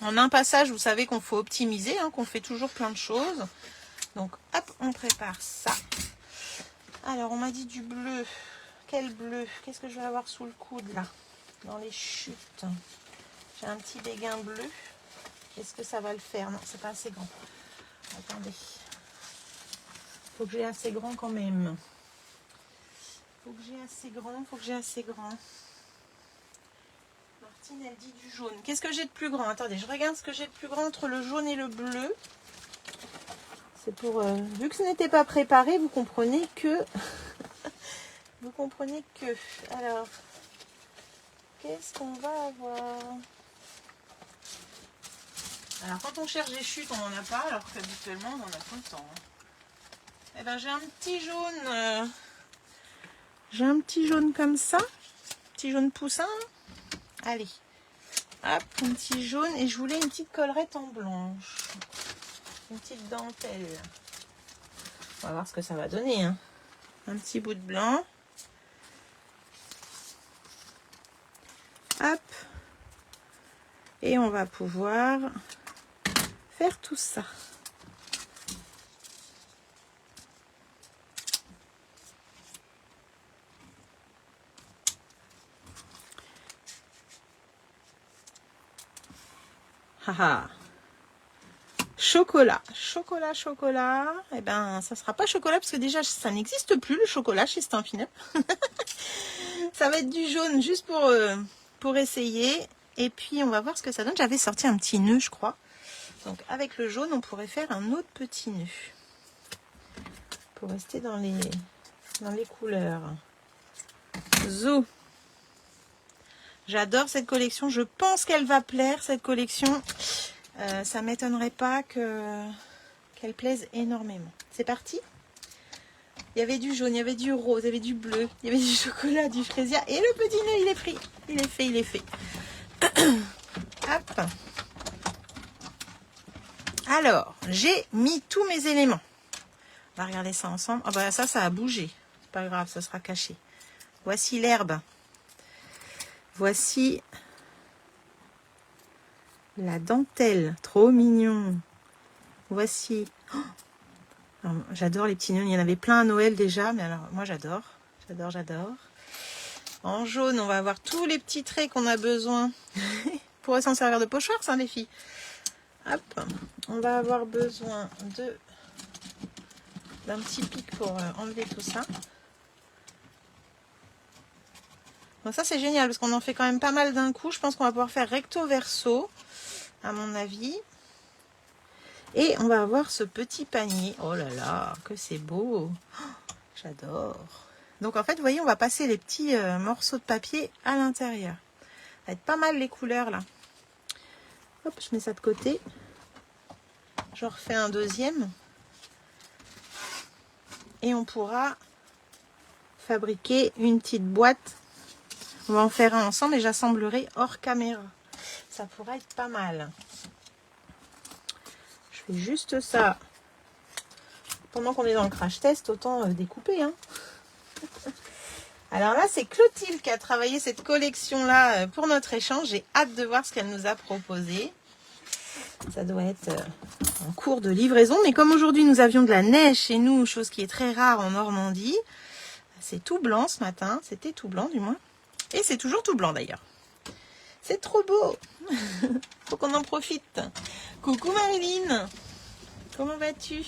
En un passage, vous savez qu'on faut optimiser, hein, qu'on fait toujours plein de choses. Donc, hop, on prépare ça. Alors, on m'a dit du bleu. Quel bleu? Qu'est-ce que je vais avoir sous le coude, là? Dans les chutes. J'ai un petit béguin bleu. Est-ce que ça va le faire? Non, c'est pas assez grand. Attendez. Faut que j'ai assez grand quand même. Faut que j'ai assez grand, faut que j'ai assez grand. Martine, elle dit du jaune. Qu'est-ce que j'ai de plus grand? Attendez, je regarde ce que j'ai de plus grand entre le jaune et le bleu. C'est pour... vu que ce n'était pas préparé, vous comprenez que... Vous comprenez que... Alors, qu'est-ce qu'on va avoir? Alors, quand on cherche des chutes, on n'en a pas, alors qu'habituellement, on en a tout le temps. Eh ben, j'ai un petit jaune... J'ai un petit jaune comme ça. Petit jaune poussin. Allez. Hop, un petit jaune. Et je voulais une petite collerette en blanche. Une petite dentelle. On va voir ce que ça va donner. Hein. Un petit bout de blanc. Hop. Et on va pouvoir faire tout ça. Haha. Chocolat, chocolat, chocolat. Eh ben, ça sera pas chocolat parce que déjà ça n'existe plus le chocolat chez Stampin' Up. Ça va être du jaune juste pour essayer. Et puis on va voir ce que ça donne. J'avais sorti un petit nœud, je crois. Donc avec le jaune, on pourrait faire un autre petit nœud pour rester dans les couleurs. Zou. J'adore cette collection. Je pense qu'elle va plaire cette collection. Ça m'étonnerait pas qu'elle plaise énormément. C'est parti. Il y avait du jaune, il y avait du rose, il y avait du bleu, il y avait du chocolat, du fraisia. Et le petit nœud, il est pris. Il est fait, il est fait. Hop. Alors, j'ai mis tous mes éléments. On va regarder ça ensemble. Ah bah ça a bougé. C'est pas grave, ça sera caché. Voici l'herbe. Voici la dentelle. Trop mignon. Voici... Oh, j'adore les petits nœuds. Il y en avait plein à Noël déjà. Mais alors, moi, j'adore. J'adore, j'adore. En jaune, on va avoir tous les petits traits qu'on a besoin. Pour s'en servir de pochoir, ça, les filles. Hop. On va avoir besoin d'un petit pic pour enlever tout ça. Bon, ça, c'est génial parce qu'on en fait quand même pas mal d'un coup. Je pense qu'on va pouvoir faire recto verso, à mon avis. Et on va avoir ce petit panier. Oh là là, que c'est beau. Oh, j'adore. Donc en fait, vous voyez, on va passer les petits morceaux de papier à l'intérieur. Ça va être pas mal les couleurs là. Hop, je mets ça de côté. Je refais un deuxième. Et on pourra fabriquer une petite boîte. On va en faire un ensemble et j'assemblerai hors caméra. Ça pourrait être pas mal. Je fais juste ça. Pendant qu'on est dans le crash test, autant découper. Hein. Alors là, c'est Clotilde qui a travaillé cette collection-là pour notre échange. J'ai hâte de voir ce qu'elle nous a proposé. Ça doit être en cours de livraison. Mais comme aujourd'hui, nous avions de la neige chez nous, chose qui est très rare en Normandie, c'est tout blanc ce matin. C'était tout blanc du moins. Et c'est toujours tout blanc d'ailleurs. C'est trop beau. Faut qu'on en profite. Coucou Marilyn. Comment vas-tu?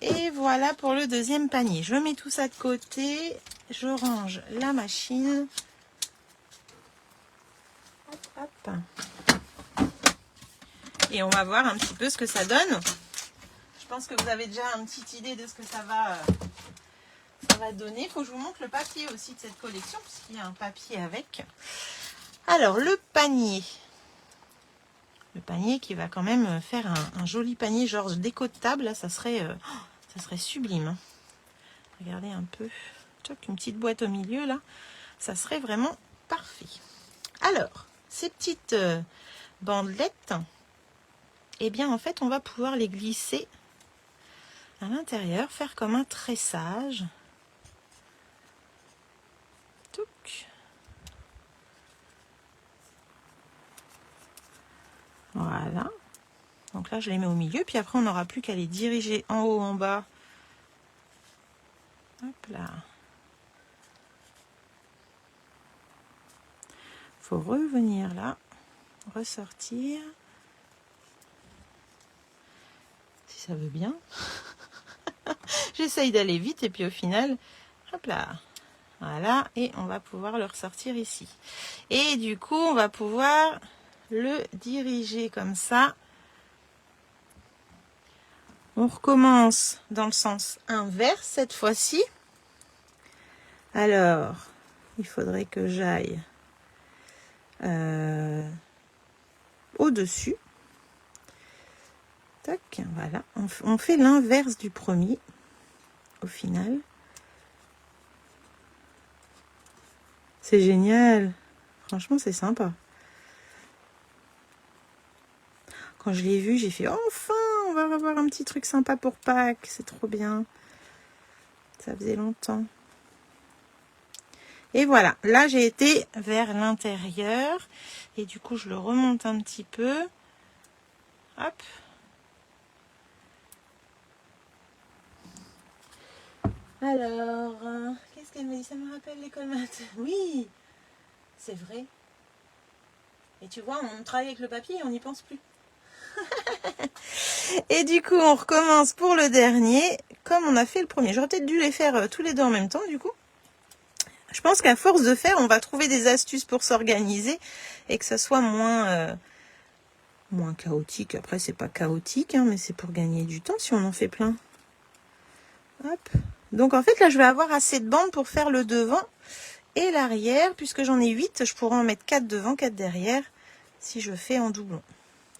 Et voilà pour le deuxième panier. Je mets tout ça de côté. Je range la machine. Hop, hop. Et on va voir un petit peu ce que ça donne. Je pense que vous avez déjà une petite idée de ce que ça va donner. Il faut que je vous montre le papier aussi de cette collection, puisqu'il y a un papier avec. Alors, le panier. Le panier qui va quand même faire un joli panier, genre déco de table. Là, ça serait sublime. Regardez un peu. Une petite boîte au milieu, là. Ça serait vraiment parfait. Alors, ces petites bandelettes, eh bien, en fait, on va pouvoir les glisser à l'intérieur, faire comme un tressage. Touc. Voilà. Donc là, je les mets au milieu, puis après, on n'aura plus qu'à les diriger en haut, en bas. Hop là. Faut revenir là, ressortir. Si ça veut bien. J'essaye d'aller vite et puis au final, hop là. Voilà, et on va pouvoir le ressortir ici. Et du coup, on va pouvoir le diriger comme ça On recommence dans le sens inverse cette fois-ci. Alors, il faudrait que j'aille au-dessus. Tac, voilà. On fait l'inverse du premier, au final. C'est génial. Franchement, c'est sympa. Quand je l'ai vu, j'ai fait enfin, on va avoir un petit truc sympa pour Pâques. C'est trop bien. Ça faisait longtemps. Et voilà, là j'ai été vers l'intérieur. Et du coup, je le remonte un petit peu. Hop. Alors, qu'est-ce qu'elle me dit? Ça me rappelle l'école maths. Oui, c'est vrai. Et tu vois, on travaille avec le papier et on n'y pense plus. Et du coup, on recommence pour le dernier, comme on a fait le premier. J'aurais peut-être dû les faire tous les deux en même temps, du coup. Je pense qu'à force de faire, on va trouver des astuces pour s'organiser et que ce soit moins chaotique. Après, c'est pas chaotique, hein, mais c'est pour gagner du temps si on en fait plein. Hop. Donc, en fait, là, je vais avoir assez de bandes pour faire le devant et l'arrière. Puisque j'en ai 8, je pourrais en mettre 4 devant, 4 derrière si je fais en doublon.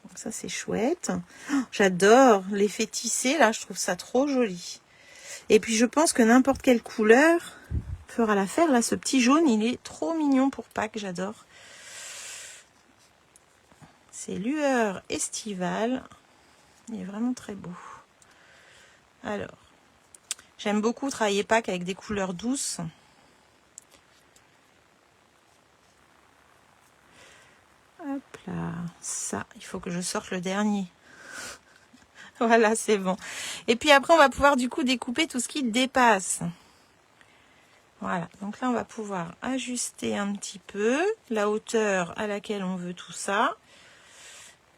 Donc ça, c'est chouette. Oh, j'adore l'effet tissé. Là, je trouve ça trop joli. Et puis, je pense que n'importe quelle couleur fera l'affaire. Là, ce petit jaune, il est trop mignon pour Pâques. J'adore. C'est lueur estivale. Il est vraiment très beau. Alors, j'aime beaucoup travailler Pâques avec des couleurs douces. Hop là, ça, il faut que je sorte le dernier. Voilà, c'est bon. Et puis après, on va pouvoir du coup découper tout ce qui dépasse. Voilà, donc là, on va pouvoir ajuster un petit peu la hauteur à laquelle on veut tout ça.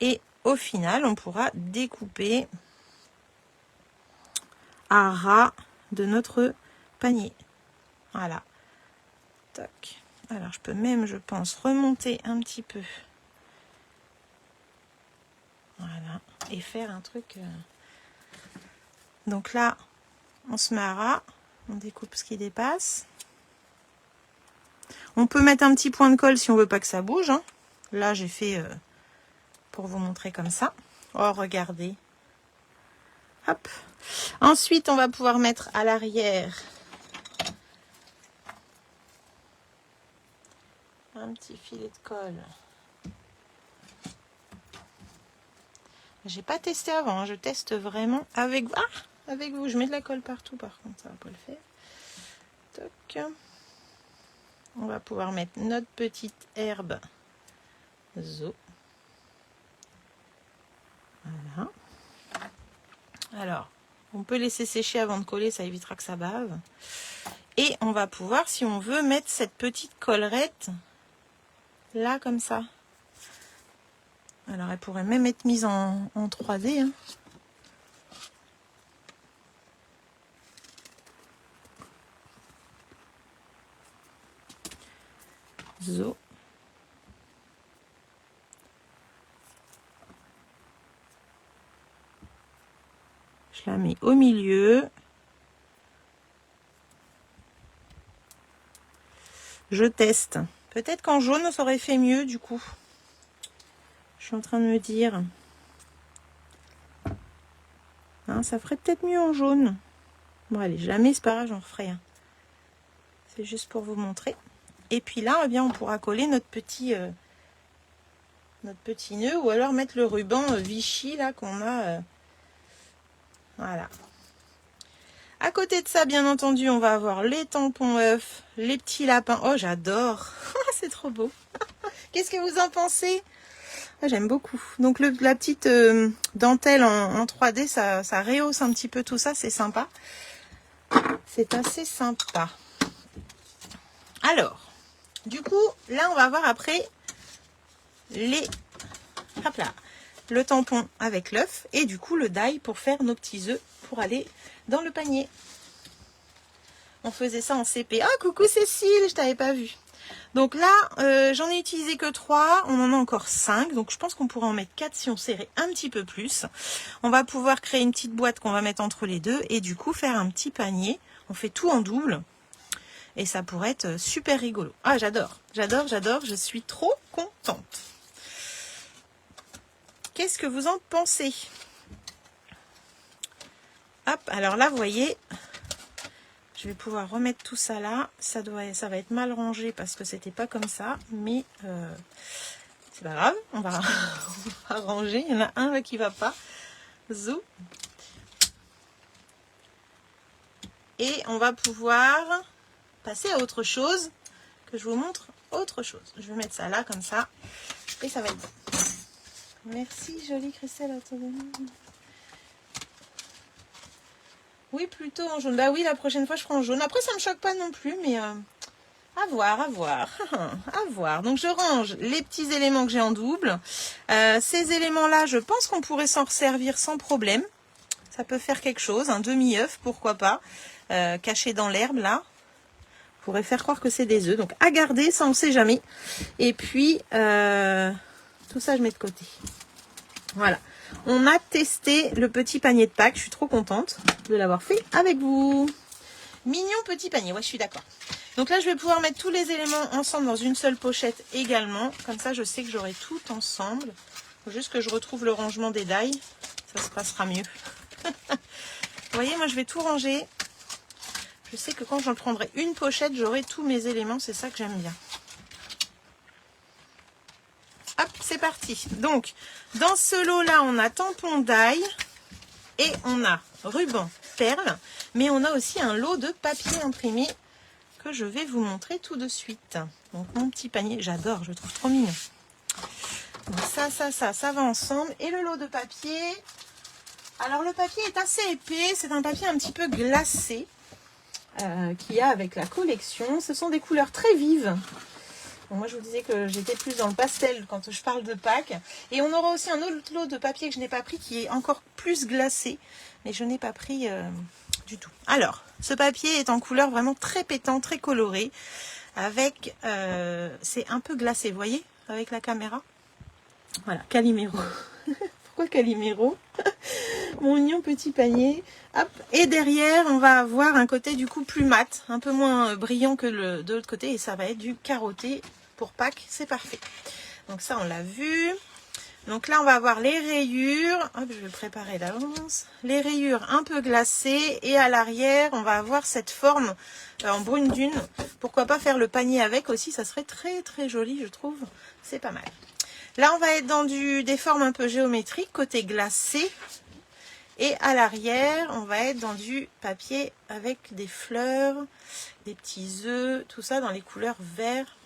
Et au final, on pourra découper à ras de notre panier. Voilà. Toc. Alors, je peux même, je pense, remonter un petit peu. Voilà. Et faire un truc. Donc là, on se met à ras. On découpe ce qui dépasse. On peut mettre un petit point de colle si on veut pas que ça bouge. Hein. Là, j'ai fait pour vous montrer comme ça. Oh, regardez. Hop. Ensuite, on va pouvoir mettre à l'arrière un petit filet de colle. J'ai pas testé avant, hein. Je teste vraiment avec vous. Ah, avec vous. Je mets de la colle partout, par contre, ça va pas le faire. Toc. On va pouvoir mettre notre petite herbe zo. Voilà. Alors, on peut laisser sécher avant de coller, ça évitera que ça bave. Et on va pouvoir, si on veut, mettre cette petite collerette là, comme ça. Alors, elle pourrait même être mise en 3D. Hein. Zo. Je la mets au milieu. Je teste. Peut-être qu'en jaune, ça aurait fait mieux, du coup. Je suis en train de me dire. Hein, ça ferait peut-être mieux en jaune. Bon, allez, jamais, c'est pas grave, j'en referai un. C'est juste pour vous montrer. Et puis là, eh bien, on pourra coller notre petit nœud. Ou alors mettre le ruban Vichy, là, qu'on a. Voilà. À côté de ça, bien entendu, on va avoir les tampons œufs, les petits lapins. Oh, j'adore. C'est trop beau. Qu'est-ce que vous en pensez? J'aime beaucoup. Donc la petite dentelle en 3D, ça rehausse un petit peu tout ça, c'est sympa. C'est assez sympa. Alors, du coup, là on va voir après hop là, le tampon avec l'œuf et du coup le die pour faire nos petits œufs pour aller dans le panier. On faisait ça en CP. Ah, coucou Cécile, je t'avais pas vu. Donc là, j'en ai utilisé que 3, on en a encore 5, donc je pense qu'on pourrait en mettre 4 si on serrait un petit peu plus. On va pouvoir créer une petite boîte qu'on va mettre entre les deux et du coup faire un petit panier. On fait tout en double et ça pourrait être super rigolo. Ah, j'adore, j'adore, j'adore, je suis trop contente. Qu'est-ce que vous en pensez? Hop, alors là, vous voyez, je vais pouvoir remettre tout ça là. Ça va être mal rangé parce que c'était pas comme ça, mais c'est pas grave, on va, on va ranger. Il y en a un là qui va pas. Zou. Et on va pouvoir passer à autre chose, que je vous montre autre chose. Je vais mettre ça là comme ça et ça va être bon. Merci jolie Christelle. Oui, plutôt en jaune. Bah oui, la prochaine fois je prends en jaune. Après ça me choque pas non plus, mais à voir, à voir, à voir. Donc je range les petits éléments que j'ai en double. Ces éléments là, je pense qu'on pourrait s'en servir sans problème. Ça peut faire quelque chose, un demi-œuf, pourquoi pas, caché dans l'herbe là. On pourrait faire croire que c'est des œufs. Donc à garder, ça on ne sait jamais. Et puis tout ça je mets de côté. Voilà. On a testé le petit panier de Pâques. Je suis trop contente de l'avoir fait avec vous. Mignon petit panier. Ouais, je suis d'accord. Donc là, je vais pouvoir mettre tous les éléments ensemble dans une seule pochette également. Comme ça, je sais que j'aurai tout ensemble. Il faut juste que je retrouve le rangement des dailles. Ça se passera mieux. Vous voyez, moi, je vais tout ranger. Je sais que quand j'en prendrai une pochette, j'aurai tous mes éléments. C'est ça que j'aime bien. Hop, c'est parti. Donc, dans ce lot-là, on a tampon d'ail et on a ruban perle. Mais on a aussi un lot de papier imprimé que je vais vous montrer tout de suite. Donc, mon petit panier, j'adore, je trouve trop mignon. Donc, ça va ensemble. Et le lot de papier. Alors, le papier est assez épais. C'est un papier un petit peu glacé qu'il y a avec la collection. Ce sont des couleurs très vives. Bon, moi, je vous disais que j'étais plus dans le pastel quand je parle de Pâques. Et on aura aussi un autre lot de papier que je n'ai pas pris qui est encore plus glacé. Mais je n'ai pas pris du tout. Alors, ce papier est en couleur vraiment très pétant, très coloré. Avec, c'est un peu glacé, vous voyez, avec la caméra. Voilà, Calimero. Pourquoi Calimero? Mon mignon petit panier. Hop. Et derrière, on va avoir un côté du coup plus mat, un peu moins brillant que de l'autre côté. Et ça va être du carotté pour Pâques. C'est parfait. Donc ça, on l'a vu. Donc là, on va avoir les rayures. Hop, je vais le préparer d'avance. Les rayures un peu glacées. Et à l'arrière, on va avoir cette forme en brune dune. Pourquoi pas faire le panier avec aussi. Ça serait très très joli, je trouve. C'est pas mal. Là, on va être dans des formes un peu géométriques, côté glacé. Et à l'arrière, on va être dans du papier avec des fleurs, des petits œufs, tout ça dans les couleurs vert,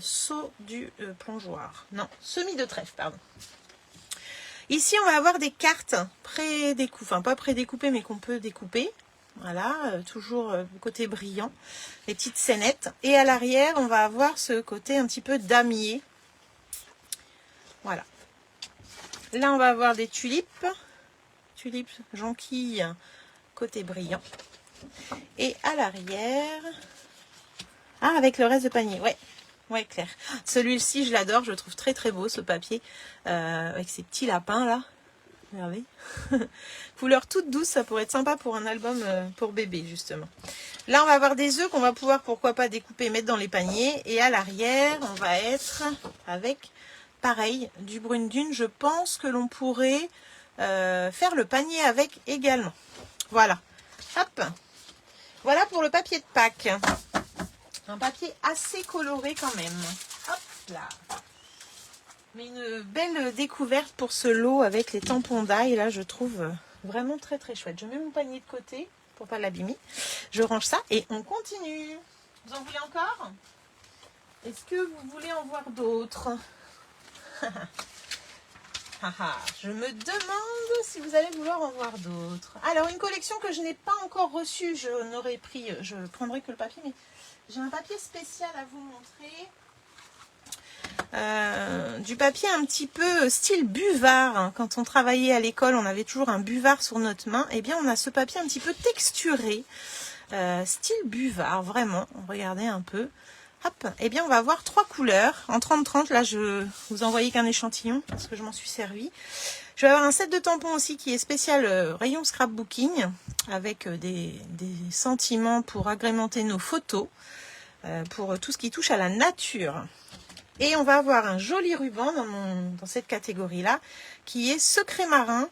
saut du plongeoir. Non, semis de trèfle, pardon. Ici, on va avoir des cartes pré-découpées, enfin pas pré-découpées, mais qu'on peut découper. Voilà, toujours côté brillant, les petites scénettes. Et à l'arrière, on va avoir ce côté un petit peu damier. Voilà. Là, on va avoir des tulipes. Tulipes jonquilles côté brillant. Et à l'arrière... Ah, avec le reste de panier. Ouais, clair. Celui-ci, je l'adore. Je le trouve très très beau, ce papier. Avec ces petits lapins, là. Regardez. Couleur toute douce. Ça pourrait être sympa pour un album pour bébé, justement. Là, on va avoir des œufs qu'on va pouvoir, pourquoi pas, découper et mettre dans les paniers. Et à l'arrière, on va être avec... Pareil, du brune dune, je pense que l'on pourrait faire le panier avec également. Voilà. Hop. Voilà pour le papier de Pâques. Un papier assez coloré quand même. Hop là. Mais une belle découverte pour ce lot avec les tampons d'ail. Là, je trouve vraiment très très chouette. Je mets mon panier de côté pour pas l'abîmer. Je range ça et on continue. Vous en voulez encore? Est-ce que vous voulez en voir d'autres? Je me demande si vous allez vouloir en voir d'autres. Alors, une collection que je n'ai pas encore reçue, je prendrai que le papier, mais j'ai un papier spécial à vous montrer. Du papier un petit peu style buvard. Quand on travaillait à l'école, on avait toujours un buvard sur notre main. Eh bien, on a ce papier un petit peu texturé, style buvard, vraiment. Regardez un peu. Hop, eh bien on va avoir 3 couleurs en 30-30. Là je vous envoyais qu'un échantillon parce que je m'en suis servi. Je vais avoir un set de tampons aussi qui est spécial rayon scrapbooking avec des sentiments pour agrémenter nos photos, pour tout ce qui touche à la nature. Et on va avoir un joli ruban dans cette catégorie-là qui est secret marin,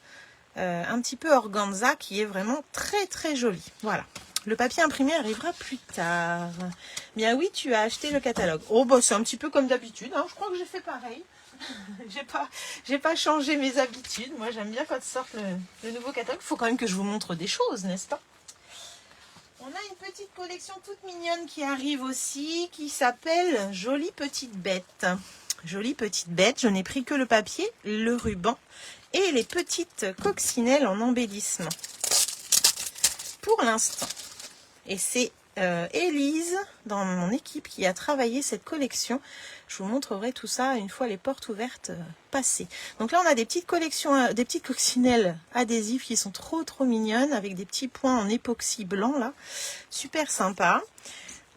un petit peu organza, qui est vraiment très très joli. Voilà. Le papier imprimé arrivera plus tard. Bien oui, tu as acheté le catalogue. Oh bah c'est un petit peu comme d'habitude, hein. Je crois que j'ai fait pareil. j'ai pas changé mes habitudes. Moi j'aime bien quand sortent le nouveau catalogue. Il faut quand même que je vous montre des choses, n'est-ce pas? On a une petite collection toute mignonne qui arrive aussi, qui s'appelle Jolie Petite Bête. Jolie Petite Bête, je n'ai pris que le papier, le ruban et les petites coccinelles en embellissement. Pour l'instant. Et c'est Élise, dans mon équipe, qui a travaillé cette collection. Je vous montrerai tout ça une fois les portes ouvertes passées. Donc là, on a des petites collections, des petites coccinelles adhésives qui sont trop mignonnes, avec des petits points en époxy blanc, là. Super sympa.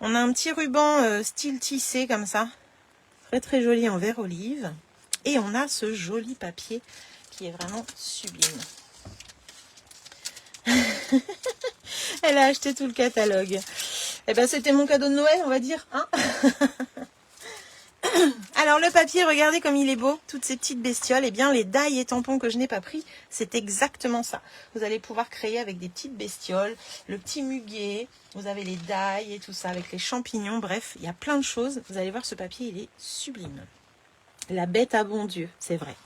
On a un petit ruban style tissé, comme ça. Très joli en vert olive. Et on a ce joli papier qui est vraiment sublime. Elle a acheté tout le catalogue. Eh ben, c'était mon cadeau de Noël, on va dire. Hein. Alors, le papier, regardez comme il est beau. Toutes ces petites bestioles. Eh bien, les die et tampons que je n'ai pas pris, c'est exactement ça. Vous allez pouvoir créer avec des petites bestioles. Le petit muguet. Vous avez les die et tout ça avec les champignons. Bref, il y a plein de choses. Vous allez voir, ce papier, il est sublime. La bête à bon Dieu, c'est vrai.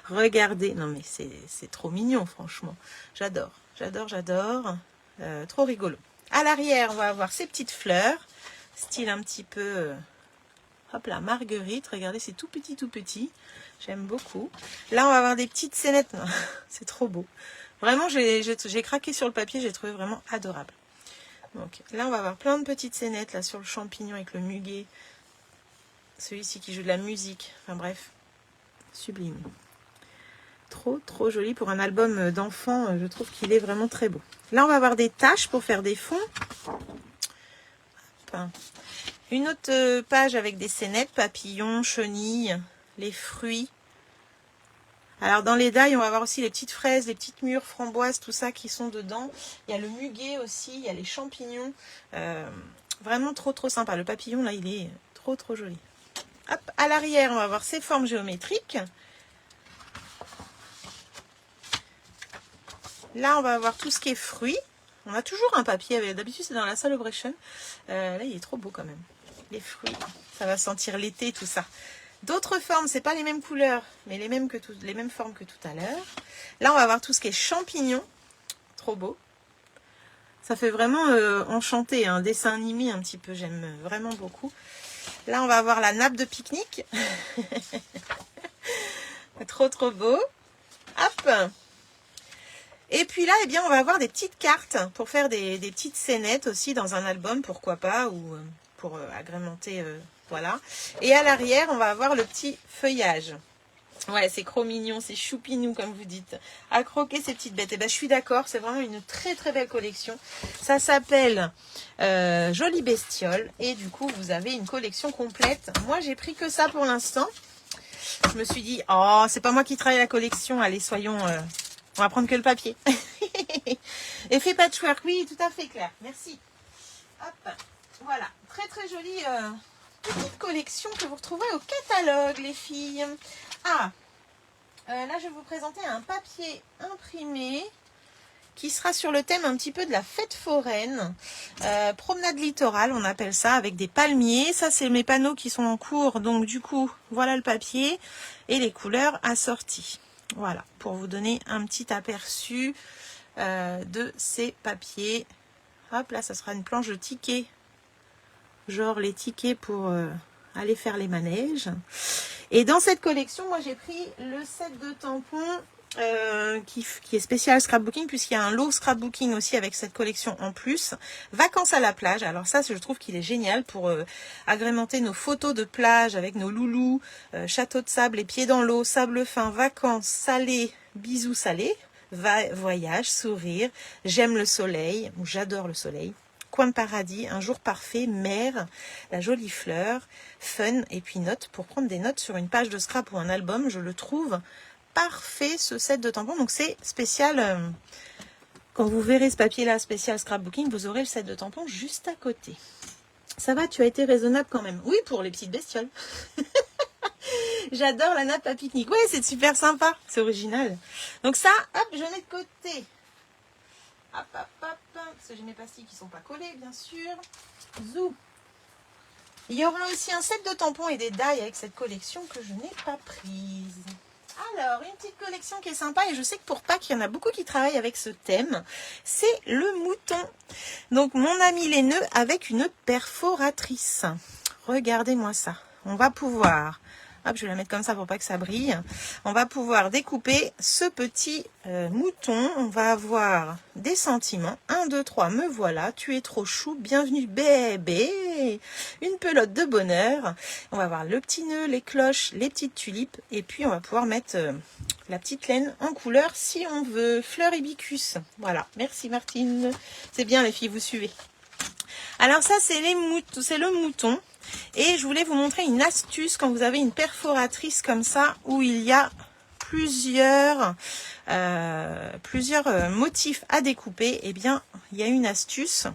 Regardez. Non, mais c'est trop mignon, franchement. J'adore. J'adore. Trop rigolo. À l'arrière, on va avoir ces petites fleurs, style un petit peu, hop là, marguerite. Regardez, c'est tout petit. J'aime beaucoup. Là, on va avoir des petites scénettes. C'est trop beau. Vraiment, j'ai craqué sur le papier. J'ai trouvé vraiment adorable. Donc là, on va avoir plein de petites scénettes là sur le champignon avec le muguet. Celui-ci qui joue de la musique. Enfin bref, sublime. Trop joli pour un album d'enfants. Je trouve qu'il est vraiment très beau. Là, on va avoir des taches pour faire des fonds. Hop. Une autre page avec des scénettes, papillons, chenilles, les fruits. Alors, dans les die, on va avoir aussi les petites fraises, les petites mûres, framboises, tout ça qui sont dedans. Il y a le muguet aussi, il y a les champignons. Vraiment trop sympa. Le papillon, là, il est trop joli. Hop, à l'arrière, on va avoir ces formes géométriques. Là, on va avoir tout ce qui est fruits. On a toujours un papier. D'habitude, c'est dans la Celebration. Là, il est trop beau quand même. Les fruits, ça va sentir l'été, tout ça. D'autres formes, c'est pas les mêmes couleurs, mais les mêmes formes que tout à l'heure. Là, on va avoir tout ce qui est champignons. Trop beau. Ça fait vraiment enchanté, un dessin animé un petit peu. J'aime vraiment beaucoup. Là, on va avoir la nappe de pique-nique. Trop beau. Hop. Et puis là, eh bien, on va avoir des petites cartes pour faire des petites scénettes aussi dans un album, pourquoi pas, ou pour agrémenter, voilà. Et à l'arrière, on va avoir le petit feuillage. Ouais, c'est trop mignon, c'est choupinou, comme vous dites. À croquer ces petites bêtes. Et ben, je suis d'accord, c'est vraiment une très belle collection. Ça s'appelle Jolie Bestiole. Et du coup, vous avez une collection complète. Moi, j'ai pris que ça pour l'instant. Je me suis dit, oh, c'est pas moi qui travaille la collection. Allez, soyons... on va prendre que le papier. Effet patchwork, oui, tout à fait, Claire. Merci. Hop, voilà. Très jolie petite collection que vous retrouvez au catalogue, les filles. Ah, là, je vais vous présenter un papier imprimé qui sera sur le thème un petit peu de la fête foraine. Promenade littorale, on appelle ça, avec des palmiers. Ça, c'est mes panneaux qui sont en cours. Donc, du coup, voilà le papier et les couleurs assorties. Voilà, pour vous donner un petit aperçu de ces papiers. Hop, là, ça sera une planche de tickets. Genre les tickets pour aller faire les manèges. Et dans cette collection, moi, j'ai pris le set de tampons qui est spécial scrapbooking, puisqu'il y a un lot scrapbooking aussi avec cette collection en plus. Vacances à la plage. Alors ça, je trouve qu'il est génial pour agrémenter nos photos de plage avec nos loulous, château de sable, les pieds dans l'eau, sable fin, vacances, salé, bisous salés, voyage, sourire, j'aime le soleil, ou j'adore le soleil. coin de paradis, un jour parfait, mer, la jolie fleur, fun et puis notes pour prendre des notes sur une page de scrap ou un album. Je le trouve parfait ce set de tampons. Donc c'est spécial, quand vous verrez ce papier là spécial scrapbooking, vous aurez le set de tampons juste à côté. Ça va, tu as été raisonnable quand même. Oui, pour les petites bestioles. J'adore la nappe à pique-nique. Ouais, c'est super sympa, c'est original. Donc ça, hop, je mets de côté. Hop, hop, hop, parce que j'ai mes pastilles qui ne sont pas collées, bien sûr. Zou. Il y aura aussi un set de tampons et des die avec cette collection que je n'ai pas prise. Alors, une petite collection qui est sympa, et je sais que pour Pâques, il y en a beaucoup qui travaillent avec ce thème. C'est le mouton. Donc, mon ami les nœuds avec une perforatrice. Regardez-moi ça. On va pouvoir... Hop, je vais la mettre comme ça pour pas que ça brille. On va pouvoir découper ce petit mouton. On va avoir des sentiments. 1, 2, 3, me voilà. Tu es trop chou. Bienvenue bébé. Une pelote de bonheur. On va avoir le petit nœud, les cloches, les petites tulipes. Et puis, on va pouvoir mettre la petite laine en couleur si on veut. Fleur hibiscus. Voilà. Merci Martine. C'est bien les filles, vous suivez. Alors ça, c'est le mouton. Et je voulais vous montrer une astuce quand vous avez une perforatrice comme ça, où il y a plusieurs motifs à découper. Eh bien, il y a une astuce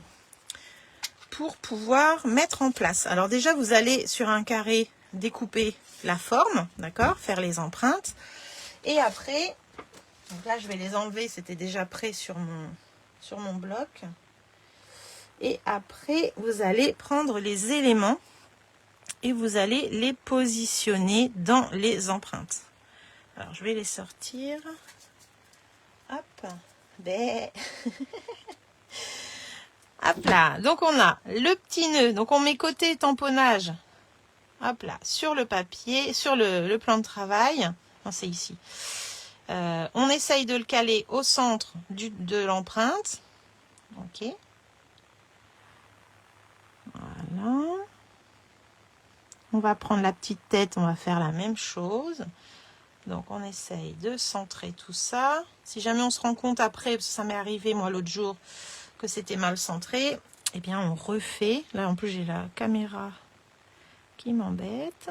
pour pouvoir mettre en place. Alors déjà, vous allez sur un carré découper la forme, d'accord, faire les empreintes. Et après, donc là, je vais les enlever, c'était déjà prêt sur mon bloc. Et après, vous allez prendre les éléments et vous allez les positionner dans les empreintes. Alors, je vais les sortir. Hop. Bé. Hop là. Donc, on a le petit nœud. Donc, on met côté tamponnage. Hop là. Sur le papier, sur le plan de travail. Non, c'est ici. On essaye de le caler au centre de l'empreinte. Ok. Voilà. On va prendre la petite tête, on va faire la même chose. Donc, on essaye de centrer tout ça. Si jamais on se rend compte après, parce que ça m'est arrivé moi l'autre jour, que c'était mal centré, eh bien, on refait. Là, en plus, j'ai la caméra qui m'embête.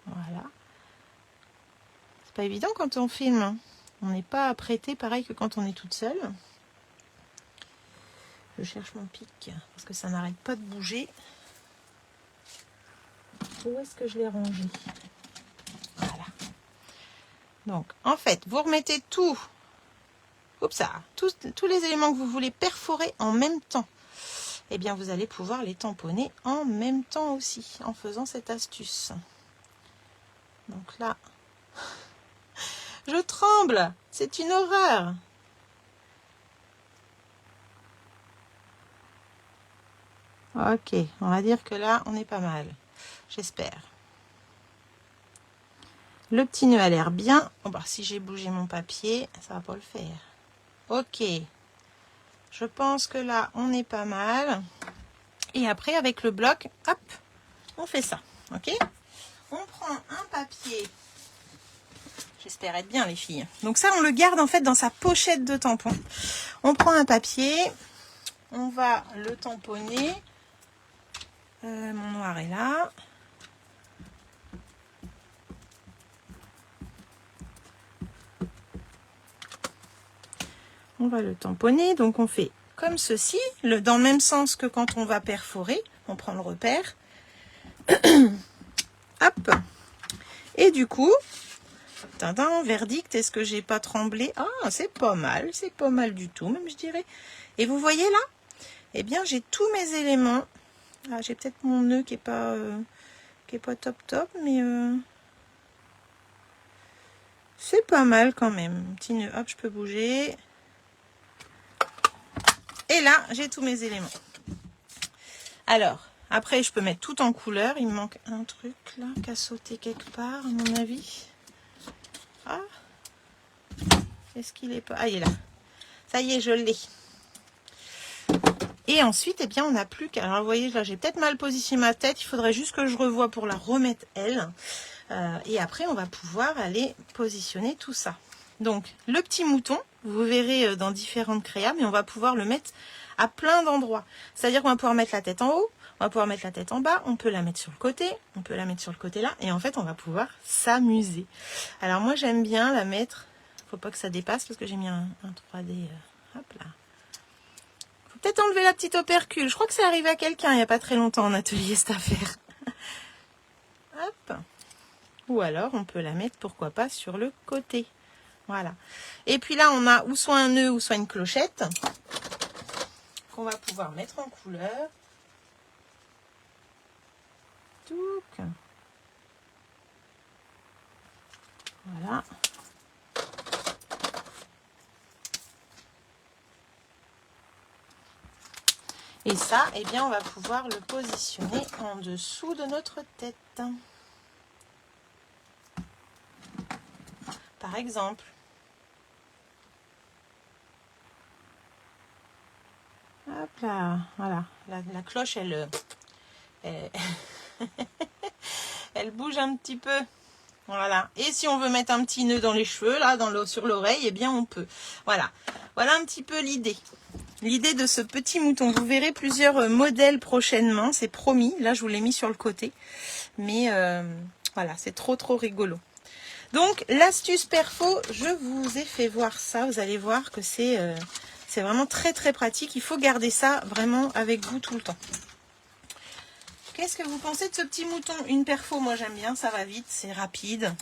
Voilà. C'est pas évident quand on filme. On n'est pas apprêté pareil que quand on est toute seule. Je cherche mon pic parce que ça n'arrête pas de bouger. Où est-ce que je l'ai rangé? Voilà. Donc, en fait, vous remettez tous les éléments que vous voulez perforer en même temps. Eh bien, vous allez pouvoir les tamponner en même temps aussi, en faisant cette astuce. Donc là, je tremble. C'est une horreur. Ok, on va dire que là, on est pas mal. J'espère. Le petit nœud a l'air bien. Oh bah, si j'ai bougé mon papier, ça va pas le faire. Ok. Je pense que là, on est pas mal. Et après, avec le bloc, hop, on fait ça. Ok. On prend un papier. J'espère être bien, les filles. Donc ça, on le garde en fait dans sa pochette de tampon. On prend un papier. On va le tamponner. Mon noir est là. On va le tamponner. Donc, on fait comme ceci, dans le même sens que quand on va perforer. On prend le repère. Hop. Et du coup, tintin, verdict, est-ce que j'ai pas tremblé? Ah, c'est pas mal du tout, même je dirais. Et vous voyez là? Eh bien, j'ai tous mes éléments. Ah, j'ai peut-être mon nœud qui est pas top, mais c'est pas mal quand même. Petit nœud, hop, je peux bouger. Et là, j'ai tous mes éléments. Alors, après, je peux mettre tout en couleur. Il me manque un truc là, qui a sauté quelque part, à mon avis. Ah, est-ce qu'il est pas... Ah, il est là. Ça y est, je l'ai. Et ensuite, eh bien, on n'a plus qu'à... Alors, vous voyez, là, j'ai peut-être mal positionné ma tête. Il faudrait juste que je revoie pour la remettre, elle. Et après, on va pouvoir aller positionner tout ça. Donc le petit mouton, vous verrez dans différentes créas, mais on va pouvoir le mettre à plein d'endroits. C'est-à-dire qu'on va pouvoir mettre la tête en haut, on va pouvoir mettre la tête en bas, on peut la mettre sur le côté, on peut la mettre sur le côté là, et en fait on va pouvoir s'amuser. Alors moi j'aime bien la mettre, faut pas que ça dépasse parce que j'ai mis un 3D, hop là. Faut peut-être enlever la petite opercule, je crois que c'est arrivé à quelqu'un il n'y a pas très longtemps en atelier cette affaire. Hop. Ou alors on peut la mettre pourquoi pas sur le côté. Voilà. Et puis là on a ou soit un nœud ou soit une clochette qu'on va pouvoir mettre en couleur. Touc. Voilà. Et ça, eh bien, on va pouvoir le positionner en dessous de notre tête. Par exemple. Hop là, voilà. La cloche, elle bouge un petit peu. Voilà. Et si on veut mettre un petit nœud dans les cheveux, là, sur l'oreille, eh bien, on peut. Voilà. Voilà un petit peu l'idée. L'idée de ce petit mouton. Vous verrez plusieurs modèles prochainement, c'est promis. Là, je vous l'ai mis sur le côté. Mais voilà, c'est trop rigolo. Donc, l'astuce perfo, je vous ai fait voir ça. Vous allez voir que c'est vraiment très pratique. Il faut garder ça vraiment avec vous tout le temps. Qu'est-ce que vous pensez de ce petit mouton? Une perfo, moi j'aime bien, ça va vite, c'est rapide.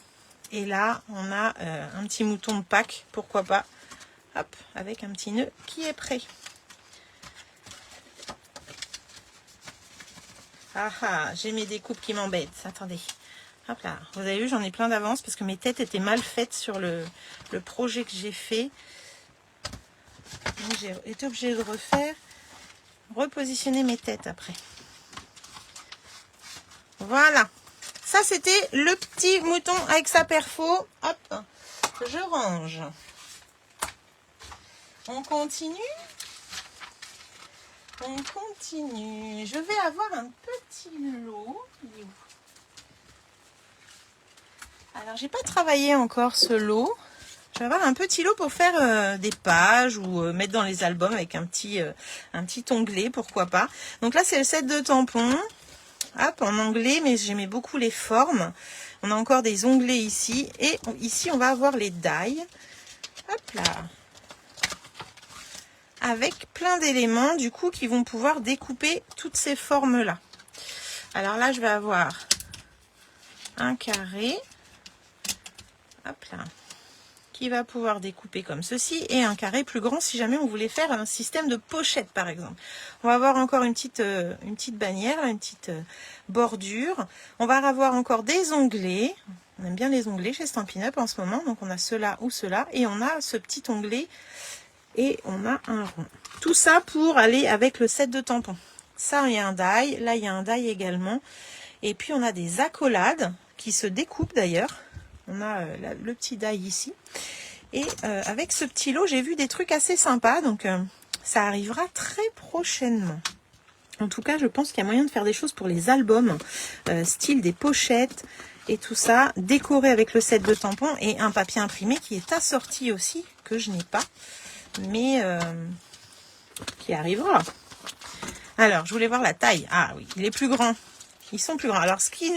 Et là, on a un petit mouton de Pâques, pourquoi pas. Hop, avec un petit nœud qui est prêt. Ah ah, j'ai mes découpes qui m'embêtent. Attendez. Hop là. Vous avez vu, j'en ai plein d'avance parce que mes têtes étaient mal faites sur le projet que j'ai fait. Donc j'ai été obligée de repositionner mes têtes après. Voilà. Ça, c'était le petit mouton avec sa perfo. Hop, je range. On continue. On continue. Je vais avoir un petit lot. Il est où? Alors, j'ai pas travaillé encore ce lot. Je vais avoir un petit lot pour faire des pages ou mettre dans les albums avec un petit onglet, pourquoi pas. Donc là, c'est le set de tampons. Hop, en anglais, mais j'aimais beaucoup les formes. On a encore des onglets ici. Et ici, on va avoir les die. Hop là. Avec plein d'éléments, du coup, qui vont pouvoir découper toutes ces formes-là. Alors là, je vais avoir un carré. Hop là. Qui va pouvoir découper comme ceci. Et un carré plus grand si jamais on voulait faire un système de pochette, par exemple. On va avoir encore une petite bannière, une petite bordure. On va avoir encore des onglets. On aime bien les onglets chez Stampin' Up en ce moment. Donc on a cela ou cela. Et on a ce petit onglet. Et on a un rond. Tout ça pour aller avec le set de tampons. Ça, il y a un die. Là, il y a un die également. Et puis, on a des accolades qui se découpent d'ailleurs. On a le petit die ici. Et avec ce petit lot, j'ai vu des trucs assez sympas. Donc, ça arrivera très prochainement. En tout cas, je pense qu'il y a moyen de faire des choses pour les albums. Style des pochettes et tout ça. Décoré avec le set de tampons et un papier imprimé qui est assorti aussi, que je n'ai pas. Mais qui arrivera. Alors, je voulais voir la taille. Ah oui, il est plus grand. Ils sont plus grands. Alors, ce qui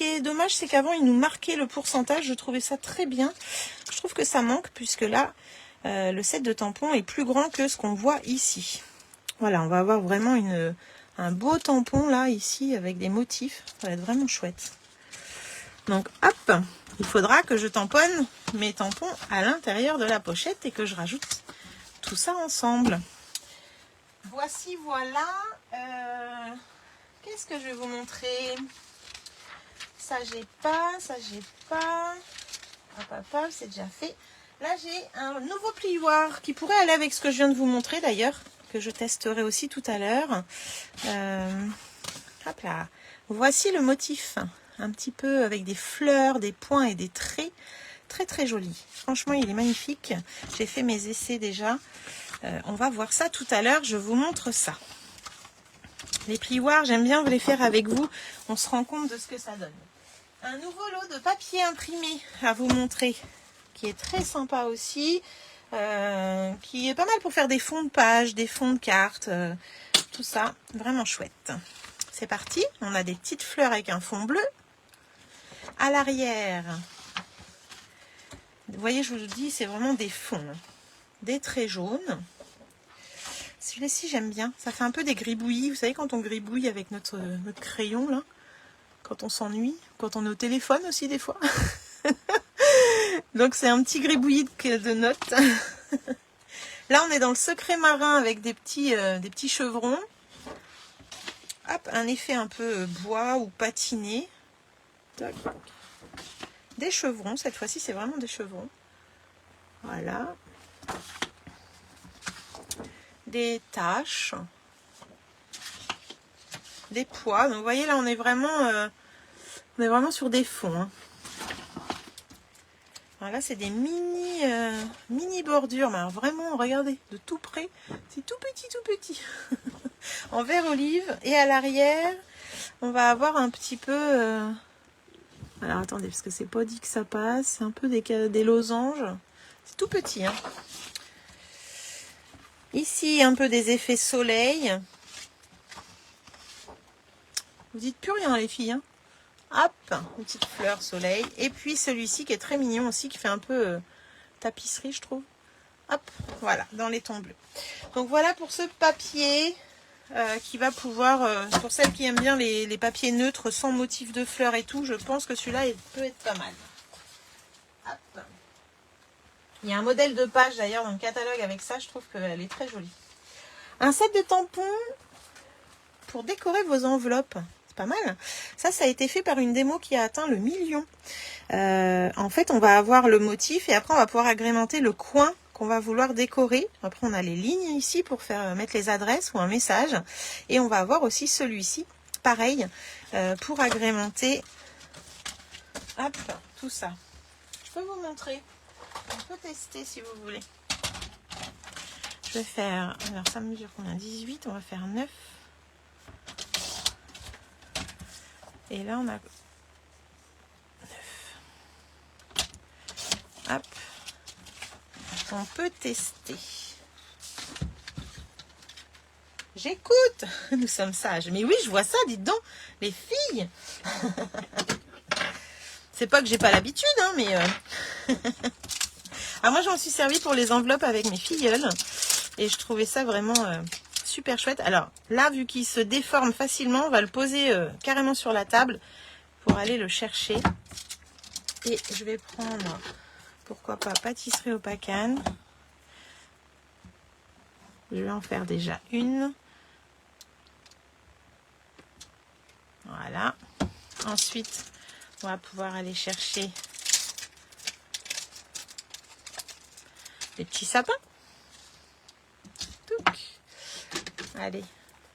est dommage, c'est qu'avant, ils nous marquaient le pourcentage. Je trouvais ça très bien. Je trouve que ça manque, puisque là, le set de tampons est plus grand que ce qu'on voit ici. Voilà, on va avoir vraiment un beau tampon, là, ici, avec des motifs. Ça va être vraiment chouette. Donc, hop, il faudra que je tamponne mes tampons à l'intérieur de la pochette et que je rajoute tout ça ensemble. Voici, voilà. Qu'est-ce que je vais vous montrer? Ça, j'ai pas. Ça, j'ai pas. Hop, c'est déjà fait. Là, j'ai un nouveau plioir qui pourrait aller avec ce que je viens de vous montrer d'ailleurs, que je testerai aussi tout à l'heure. Hop là. Voici le motif. Un petit peu avec des fleurs, des points et des traits. Très joli. Franchement, il est magnifique. J'ai fait mes essais déjà. On va voir ça tout à l'heure. Je vous montre ça. Les plioirs, j'aime bien les faire avec vous. On se rend compte de ce que ça donne. Un nouveau lot de papier imprimé à vous montrer. qui est très sympa aussi, qui est pas mal pour faire des fonds de page, des fonds de cartes, tout ça, vraiment chouette. C'est parti, on a des petites fleurs avec un fond bleu. À l'arrière, vous voyez, je vous dis, c'est vraiment des fonds, des traits jaunes. Celui-ci, j'aime bien. Ça fait un peu des gribouillis. Vous savez, quand on gribouille avec notre crayon, là, quand on s'ennuie, quand on est au téléphone aussi, des fois. Donc, c'est un petit gribouillis de notes. Là, on est dans le secret marin avec des petits chevrons. Hop, un effet un peu bois ou patiné. Tac. Des chevrons, cette fois-ci, c'est vraiment des chevrons. Voilà. Des taches. Des pois. Donc, vous voyez, là, on est vraiment sur des fonds. Hein. Alors là, c'est des mini bordures. Mais alors, vraiment, regardez, de tout près. C'est tout petit. En vert olive. Et à l'arrière, on va avoir un petit peu... Alors, attendez, parce que c'est pas dit que ça passe. C'est un peu des losanges. C'est tout petit. Hein. Ici, un peu des effets soleil. Vous dites plus rien, les filles. Hein. Hop, une petite fleur soleil. Et puis celui-ci qui est très mignon aussi, qui fait un peu tapisserie, je trouve. Hop, voilà, dans les tons bleus. Donc voilà pour ce papier qui va pouvoir, pour celles qui aiment bien les papiers neutres sans motif de fleurs et tout, je pense que celui-là peut être pas mal. Hop. Il y a un modèle de page d'ailleurs dans le catalogue avec ça, je trouve qu'elle est très jolie. Un set de tampons pour décorer vos enveloppes. Pas mal. Ça a été fait par une démo qui a atteint le 1 million. En fait, on va avoir le motif et après, on va pouvoir agrémenter le coin qu'on va vouloir décorer. Après, on a les lignes ici pour mettre les adresses ou un message. Et on va avoir aussi celui-ci, pareil, pour agrémenter hop, tout ça. Je peux vous montrer. On peut tester si vous voulez. Je vais faire, alors ça mesure combien? 18, on va faire 9. Et là, on a 9. Hop. On peut tester. J'écoute. Nous sommes sages. Mais oui, je vois ça, dites donc. Les filles. C'est pas que j'ai pas l'habitude, hein, mais... Alors moi, j'en suis servi pour les enveloppes avec mes filleuls. Et je trouvais ça vraiment... super chouette. Alors là, vu qu'il se déforme facilement, on va le poser carrément sur la table pour aller le chercher. Et je vais prendre, pourquoi pas, pâtisserie au pacane. Je vais en faire déjà une. Voilà. Ensuite, on va pouvoir aller chercher des petits sapins. Touc. Allez,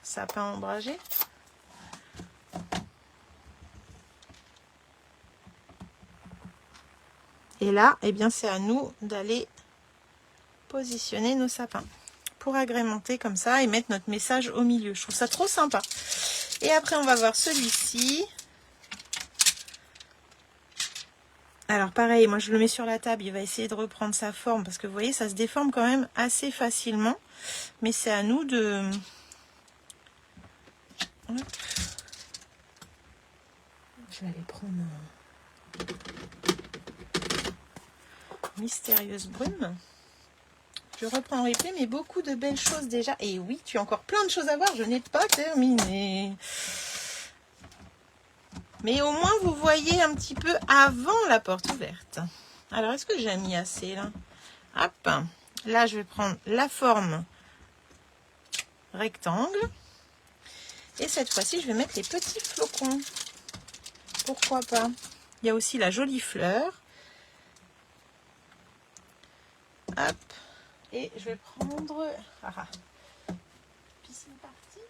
sapin ombragé. Et là, eh bien, c'est à nous d'aller positionner nos sapins pour agrémenter comme ça et mettre notre message au milieu. Je trouve ça trop sympa. Et après, on va voir celui-ci. Alors, pareil, moi, je le mets sur la table. Il va essayer de reprendre sa forme parce que vous voyez, ça se déforme quand même assez facilement. Mais c'est à nous de... Hop. Je vais aller prendre Mystérieuse brume. Je reprends en replay, mais beaucoup de belles choses déjà. Et oui, tu as encore plein de choses à voir. Je n'ai pas terminé. Mais au moins, vous voyez un petit peu avant la porte ouverte. Alors, est-ce que j'ai mis assez là? Hop. Là, je vais prendre la forme rectangle. Et cette fois-ci, je vais mettre les petits flocons. Pourquoi pas? Il y a aussi la jolie fleur. Hop. Et je vais prendre... piscine partie.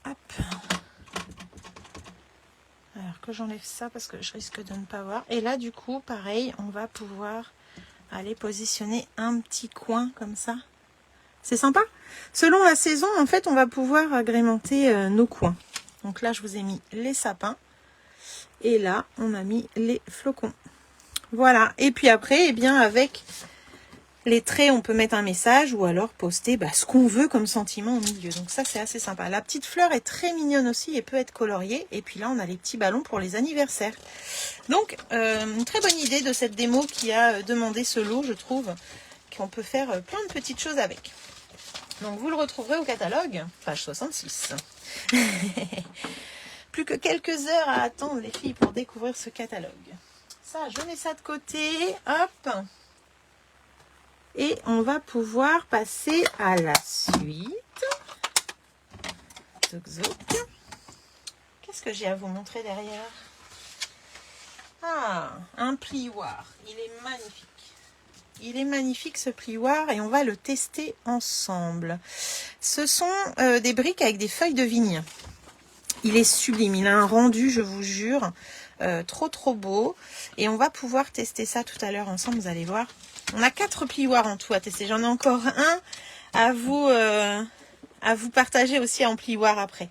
Hop. Alors que j'enlève ça parce que je risque de ne pas voir. Et là, du coup, pareil, on va pouvoir aller positionner un petit coin comme ça. C'est sympa. Selon la saison, en fait, on va pouvoir agrémenter nos coins. Donc là, je vous ai mis les sapins. Et là, on a mis les flocons. Voilà. Et puis après, eh bien, avec les traits, on peut mettre un message ou alors poster ce qu'on veut comme sentiment au milieu. Donc ça, c'est assez sympa. La petite fleur est très mignonne aussi et peut être coloriée. Et puis là, on a les petits ballons pour les anniversaires. Donc, une très bonne idée de cette démo qui a demandé ce lot, je trouve, qu'on peut faire plein de petites choses avec. Donc, vous le retrouverez au catalogue, page 66. Plus que quelques heures à attendre, les filles, pour découvrir ce catalogue. Ça, je mets ça de côté. Hop. Et on va pouvoir passer à la suite. Zouk, zouk. Qu'est-ce que j'ai à vous montrer derrière? Ah, un plioir. Il est magnifique. Il est magnifique ce plioir et on va le tester ensemble. Ce sont des briques avec des feuilles de vigne. Il est sublime. Il a un rendu, je vous jure, trop beau. Et on va pouvoir tester ça tout à l'heure ensemble, vous allez voir. On a 4 plioirs en tout à tester. J'en ai encore un à vous partager aussi en plioir après.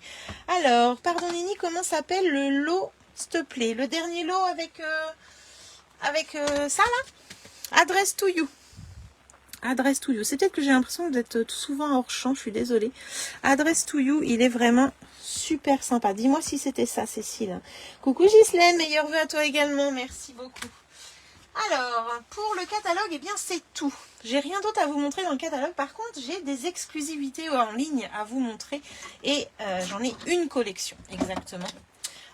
Alors, pardon Nini, comment s'appelle le lot, s'il te plaît? Le dernier lot avec ça là? Address to you. Address to you. C'est peut-être que j'ai l'impression d'être tout souvent hors champ, je suis désolée. Address to you, il est vraiment super sympa. Dis-moi si c'était ça, Cécile. Coucou Ghislaine, meilleurs vœux à toi également. Merci beaucoup. Alors, pour le catalogue, eh bien, c'est tout. J'ai rien d'autre à vous montrer dans le catalogue. Par contre, j'ai des exclusivités en ligne à vous montrer. Et j'en ai une collection, exactement,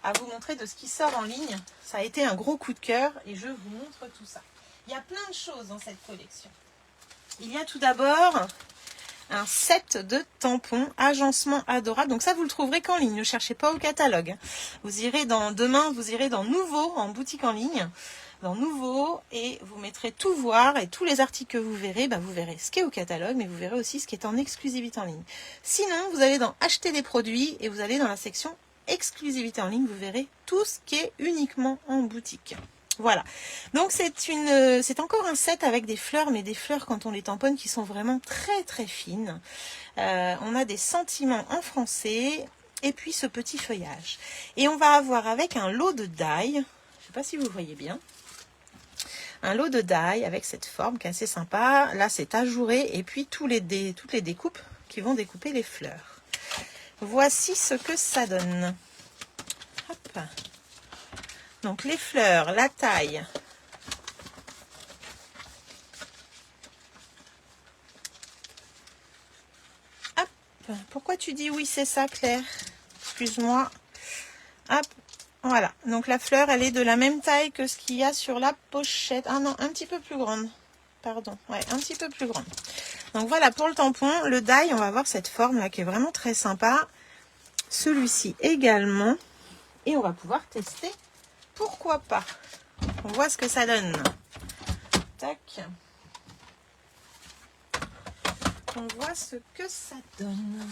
à vous montrer de ce qui sort en ligne. Ça a été un gros coup de cœur et je vous montre tout ça. Il y a plein de choses dans cette collection. Il y a tout d'abord un set de tampons agencement adorable. Donc ça, vous le trouverez qu'en ligne. Ne cherchez pas au catalogue. Vous irez demain, vous irez dans Nouveau, en boutique en ligne. Dans Nouveau, et vous mettrez tout voir, et tous les articles que vous verrez, vous verrez ce qui est au catalogue, mais vous verrez aussi ce qui est en exclusivité en ligne. Sinon, vous allez dans acheter des produits et vous allez dans la section exclusivité en ligne, vous verrez tout ce qui est uniquement en boutique. Voilà, donc c'est encore un set avec des fleurs, mais des fleurs quand on les tamponne qui sont vraiment très fines. On a des sentiments en français, et puis ce petit feuillage. Et on va avoir avec un lot de die, je ne sais pas si vous voyez bien, un lot de die avec cette forme qui est assez sympa. Là, c'est ajouré et puis toutes les découpes qui vont découper les fleurs. Voici ce que ça donne. Hop. Donc, les fleurs, la taille. Hop. Pourquoi tu dis oui, c'est ça, Claire? Excuse-moi. Hop. Voilà, donc la fleur, elle est de la même taille que ce qu'il y a sur la pochette. Ah non, un petit peu plus grande. Pardon, ouais, un petit peu plus grande. Donc voilà, pour le tampon, le die, on va avoir cette forme-là qui est vraiment très sympa. Celui-ci également. Et on va pouvoir tester. Pourquoi pas? On voit ce que ça donne. Tac. On voit ce que ça donne.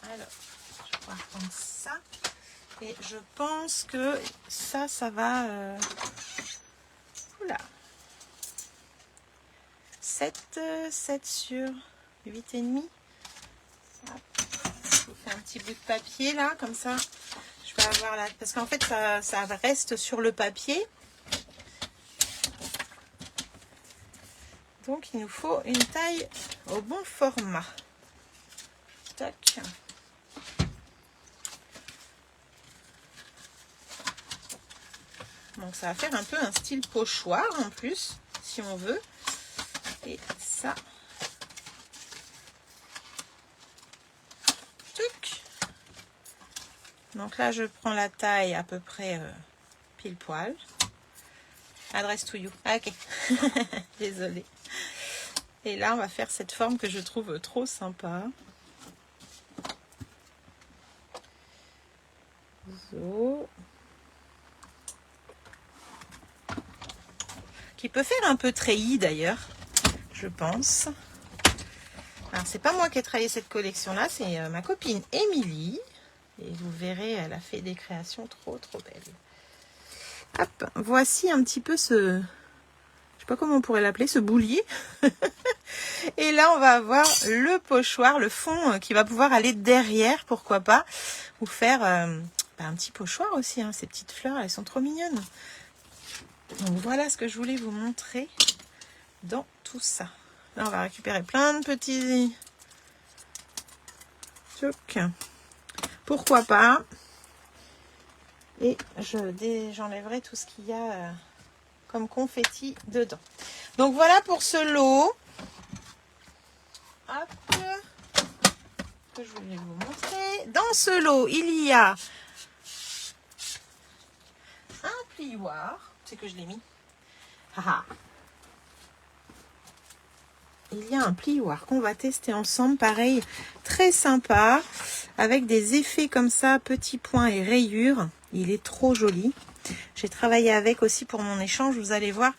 Alors, je vais pouvoir prendre ça. Et je pense que ça va... Oula. 7 sur 8,5. Je vous fais un petit bout de papier là, comme ça. Je vais avoir la... Parce qu'en fait, ça reste sur le papier. Donc, il nous faut une taille au bon format. Tac. Donc ça va faire un peu un style pochoir en plus, si on veut. Et ça. Tuc. Donc là, je prends la taille à peu près pile poil. Adresse to you. Ah, ok. Désolée. Et là, on va faire cette forme que je trouve trop sympa. Zo. Qui peut faire un peu treillis d'ailleurs, je pense. Alors, c'est pas moi qui ai travaillé cette collection-là, c'est ma copine Émilie. Et vous verrez, elle a fait des créations trop belles. Hop, voici un petit peu ce sais pas comment on pourrait l'appeler, ce boulier. Et là, on va avoir le pochoir, le fond qui va pouvoir aller derrière, pourquoi pas, ou faire un petit pochoir aussi. Hein. Ces petites fleurs, elles sont trop mignonnes. Donc voilà ce que je voulais vous montrer dans tout ça. Là, on va récupérer plein de petits trucs. Pourquoi pas. Et j'enlèverai tout ce qu'il y a comme confetti dedans. Donc voilà pour ce lot. Hop, que je voulais vous montrer. Dans ce lot, il y a un plioir. C'est que je l'ai mis. Il y a un plioir qu'on va tester ensemble. Pareil, très sympa. Avec des effets comme ça, petits points et rayures. Il est trop joli. J'ai travaillé avec aussi pour mon échange. Vous allez voir.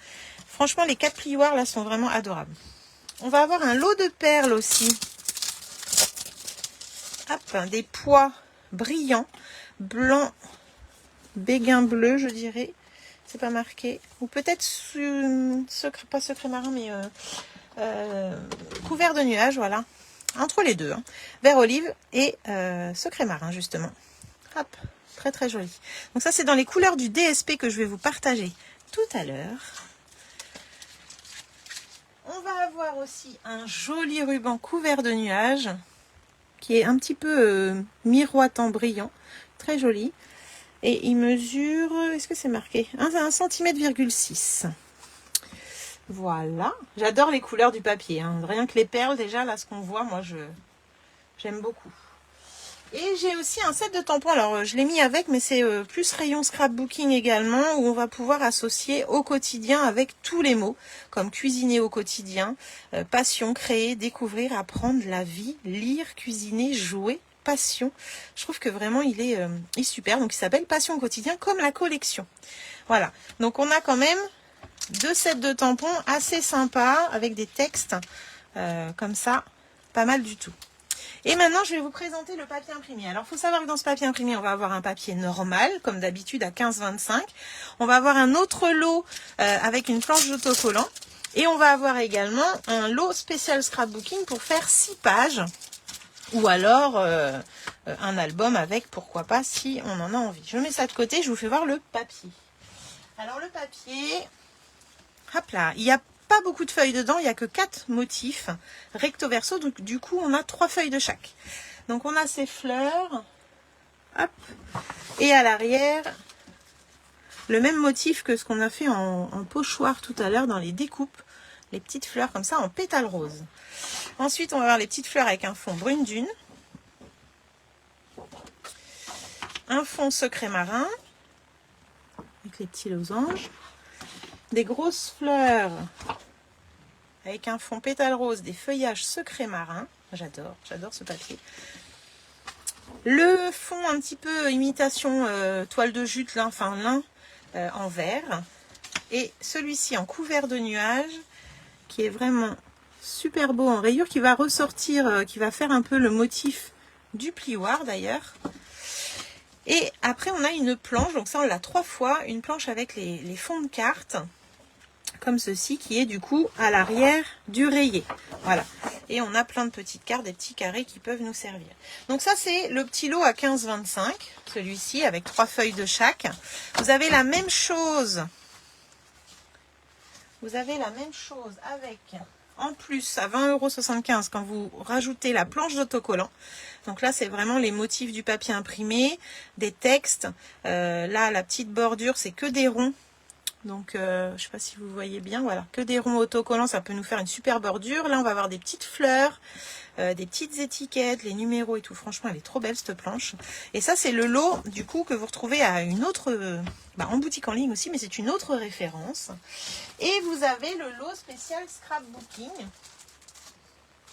Franchement, les 4 plioirs là sont vraiment adorables. On va avoir un lot de perles aussi. Hop, des pois brillants, blanc, béguin bleu, je dirais. C'est pas marqué. Ou peut-être pas secret marin, mais couvert de nuages, voilà. Entre les deux. Hein. Vert olive et secret marin, justement. Hop, très très joli. Donc ça, c'est dans les couleurs du DSP que je vais vous partager tout à l'heure. On va avoir aussi un joli ruban couvert de nuages qui est un petit peu miroitant, brillant. Très joli. Et il mesure, est-ce que c'est marqué 1 cm,6 cm. Voilà. J'adore les couleurs du papier. Hein. Rien que les perles, déjà, là, ce qu'on voit, moi, j'aime beaucoup. Et j'ai aussi un set de tampons. Alors, je l'ai mis avec, mais c'est plus rayon scrapbooking également, où on va pouvoir associer au quotidien avec tous les mots, comme cuisiner au quotidien, passion, créer, découvrir, apprendre, la vie, lire, cuisiner, jouer, passion. Je trouve que vraiment, il est super. Donc, il s'appelle Passion au quotidien, comme la collection. Voilà. Donc, on a quand même 2 sets de tampons assez sympas, avec des textes comme ça, pas mal du tout. Et maintenant, je vais vous présenter le papier imprimé. Alors, il faut savoir que dans ce papier imprimé, on va avoir un papier normal, comme d'habitude, à 15,25. On va avoir un autre lot avec une planche d'autocollant. Et on va avoir également un lot spécial scrapbooking pour faire 6 pages. Ou alors, un album avec, pourquoi pas, si on en a envie. Je mets ça de côté, je vous fais voir le papier. Alors, le papier, hop là, il y a pas beaucoup de feuilles dedans, il n'y a que 4 motifs recto verso, donc du coup on a 3 feuilles de chaque. Donc on a ces fleurs, hop, et à l'arrière le même motif que ce qu'on a fait en pochoir tout à l'heure dans les découpes, les petites fleurs comme ça en pétales roses. Ensuite on va avoir les petites fleurs avec un fond brune dune, un fond secret marin avec les petits losanges, des grosses fleurs avec un fond pétale rose, des feuillages secret marin. J'adore ce papier. Le fond un petit peu imitation toile de jute, lin, enfin lin en vert. Et celui-ci en couvert de nuages, qui est vraiment super beau en rayures, qui va ressortir, qui va faire un peu le motif du plioir d'ailleurs. Et après on a une planche, donc ça on l'a 3 fois, une planche avec les fonds de cartes. Comme ceci, qui est du coup à l'arrière du rayé. Voilà. Et on a plein de petites cartes, des petits carrés qui peuvent nous servir. Donc ça, c'est le petit lot à 15,25. Celui-ci, avec 3 feuilles de chaque. Vous avez la même chose. Vous avez la même chose avec, en plus, à 20,75 € quand vous rajoutez la planche d'autocollant. Donc là, c'est vraiment les motifs du papier imprimé, des textes. Là, la petite bordure, c'est que des ronds. Donc, je ne sais pas si vous voyez bien, voilà, que des ronds autocollants, ça peut nous faire une super bordure. Là, on va avoir des petites fleurs, des petites étiquettes, les numéros et tout. Franchement, elle est trop belle, cette planche. Et ça, c'est le lot, du coup, que vous retrouvez à une autre, en boutique en ligne aussi, mais c'est une autre référence. Et vous avez le lot spécial scrapbooking.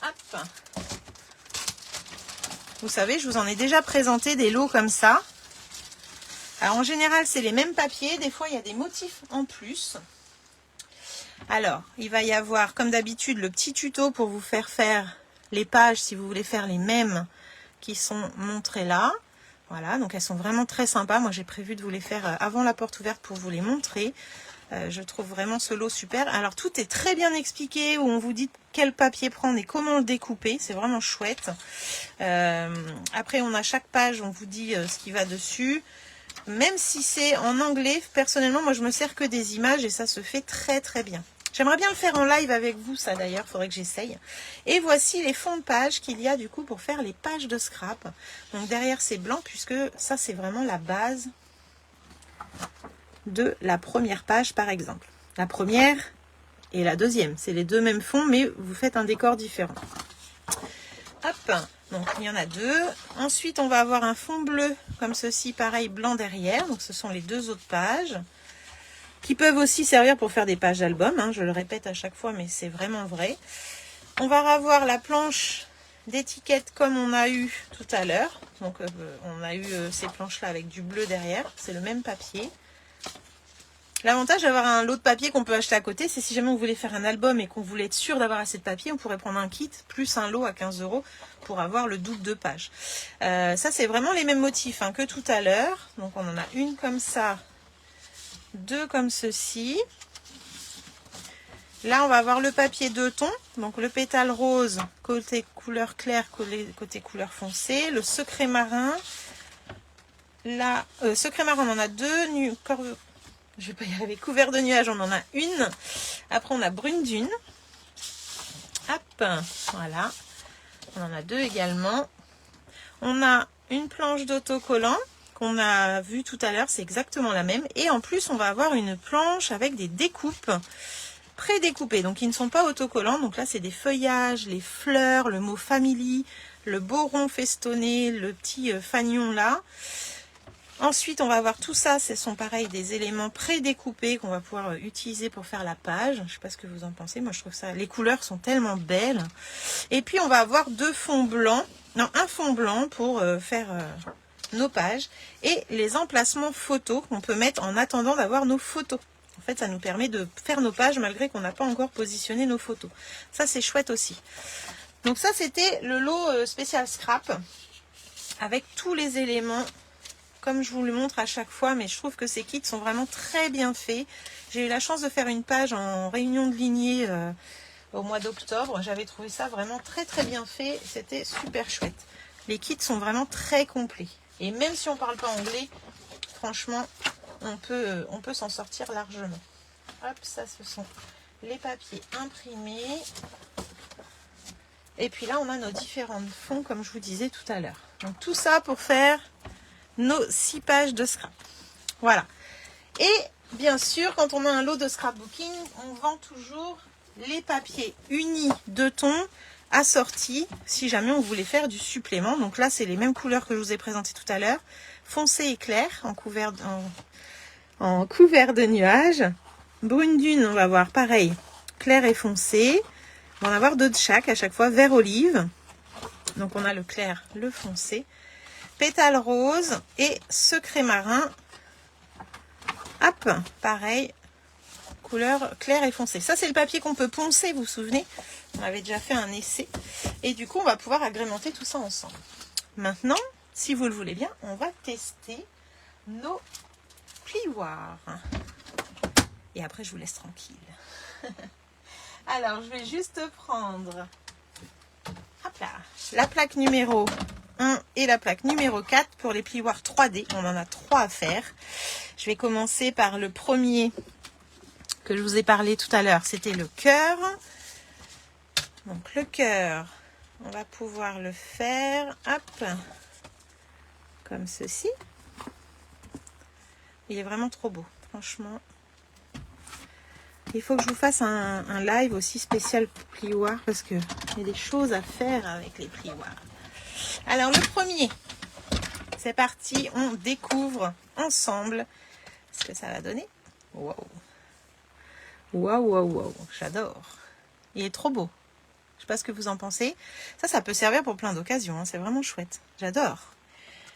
Hop. Vous savez, je vous en ai déjà présenté des lots comme ça. Alors en général, c'est les mêmes papiers. Des fois, il y a des motifs en plus. Alors, il va y avoir, comme d'habitude, le petit tuto pour vous faire les pages si vous voulez faire les mêmes qui sont montrées là. Voilà, donc elles sont vraiment très sympas. Moi, j'ai prévu de vous les faire avant la porte ouverte pour vous les montrer. Je trouve vraiment ce lot super. Alors tout est très bien expliqué, où on vous dit quel papier prendre et comment le découper. C'est vraiment chouette. Après on a chaque page, on vous dit ce qui va dessus. Même si c'est en anglais, personnellement moi je me sers que des images et ça se fait très très bien. J'aimerais bien le faire en live avec vous, ça d'ailleurs, faudrait que j'essaye. Et voici les fonds de page qu'il y a du coup pour faire les pages de scrap. Donc derrière c'est blanc puisque ça c'est vraiment la base de la première page par exemple. La première et la deuxième, c'est les deux mêmes fonds mais vous faites un décor différent. Hop, donc il y en a deux. Ensuite on va avoir un fond bleu comme ceci, pareil blanc derrière. Donc ce sont les deux autres pages, qui peuvent aussi servir pour faire des pages d'album, hein, je le répète à chaque fois, mais c'est vraiment vrai. On va avoir la planche d'étiquette comme on a eu tout à l'heure. Donc on a eu ces planches-là avec du bleu derrière, c'est le même papier. L'avantage d'avoir un lot de papier qu'on peut acheter à côté, c'est si jamais on voulait faire un album et qu'on voulait être sûr d'avoir assez de papier, on pourrait prendre un kit plus un lot à 15 € pour avoir le double de pages. Ça, c'est vraiment les mêmes motifs hein, que tout à l'heure. Donc on en a une comme ça, deux comme ceci. Là on va avoir le papier 2 tons, donc le pétale rose côté couleur claire, côté couleur foncée, le secret marin. Là secret marin on en a deux, je vais pas y arriver, couvert de nuages on en a une. Après on a brune dune, hop, voilà, on en a deux également. On a une planche d'autocollant qu'on a vu tout à l'heure, c'est exactement la même. Et en plus, on va avoir une planche avec des découpes pré-découpées, donc ils ne sont pas autocollants. Donc là, c'est des feuillages, les fleurs, le mot family, le beau rond festonné, le petit fanion là. Ensuite, on va avoir tout ça, ce sont pareil des éléments pré-découpés qu'on va pouvoir utiliser pour faire la page. Je ne sais pas ce que vous en pensez, moi je trouve ça, les couleurs sont tellement belles. Et puis, on va avoir deux fonds blancs, non, un fond blanc pour faire nos pages et les emplacements photos qu'on peut mettre en attendant d'avoir nos photos. En fait, ça nous permet de faire nos pages malgré qu'on n'a pas encore positionné nos photos. Ça, c'est chouette aussi. Donc ça, c'était le lot spécial scrap avec tous les éléments comme je vous le montre à chaque fois, mais je trouve que ces kits sont vraiment très bien faits. J'ai eu la chance de faire une page en réunion de lignée au mois d'octobre. J'avais trouvé ça vraiment très très bien fait. C'était super chouette. Les kits sont vraiment très complets. Et même si on ne parle pas anglais, franchement, on peut s'en sortir largement. Hop, ça ce sont les papiers imprimés. Et puis là, on a nos différents fonds, comme je vous disais tout à l'heure. Donc tout ça pour faire nos 6 pages de scrap. Voilà. Et bien sûr, quand on a un lot de scrapbooking, on vend toujours les papiers unis 2 tons assortis si jamais on voulait faire du supplément. Donc là, c'est les mêmes couleurs que je vous ai présentées tout à l'heure. Foncé et clair en couvert de nuages. Brune dune, on va voir pareil, clair et foncé. On va en avoir 2 de chaque, à chaque fois vert olive. Donc on a le clair, le foncé. Pétale rose et secret marin. Hop, pareil, couleur claire et foncée. Ça, c'est le papier qu'on peut poncer, vous vous souvenez? On avait déjà fait un essai. Et du coup, on va pouvoir agrémenter tout ça ensemble. Maintenant, si vous le voulez bien, on va tester nos plioirs. Et après, je vous laisse tranquille. Alors, je vais juste prendre hop là, la plaque numéro 1 et la plaque numéro 4 pour les plioirs 3D. On en a 3 à faire. Je vais commencer par le premier que je vous ai parlé tout à l'heure. C'était le cœur. Donc le cœur, on va pouvoir le faire, hop, comme ceci. Il est vraiment trop beau, franchement. Il faut que je vous fasse un live aussi spécial plioir parce qu'il y a des choses à faire avec les plioirs. Alors le premier, c'est parti, on découvre ensemble ce que ça va donner. Waouh, waouh, waouh, waouh, j'adore. Il est trop beau. Je sais pas ce que vous en pensez. Ça peut servir pour plein d'occasions, hein. C'est vraiment chouette. J'adore.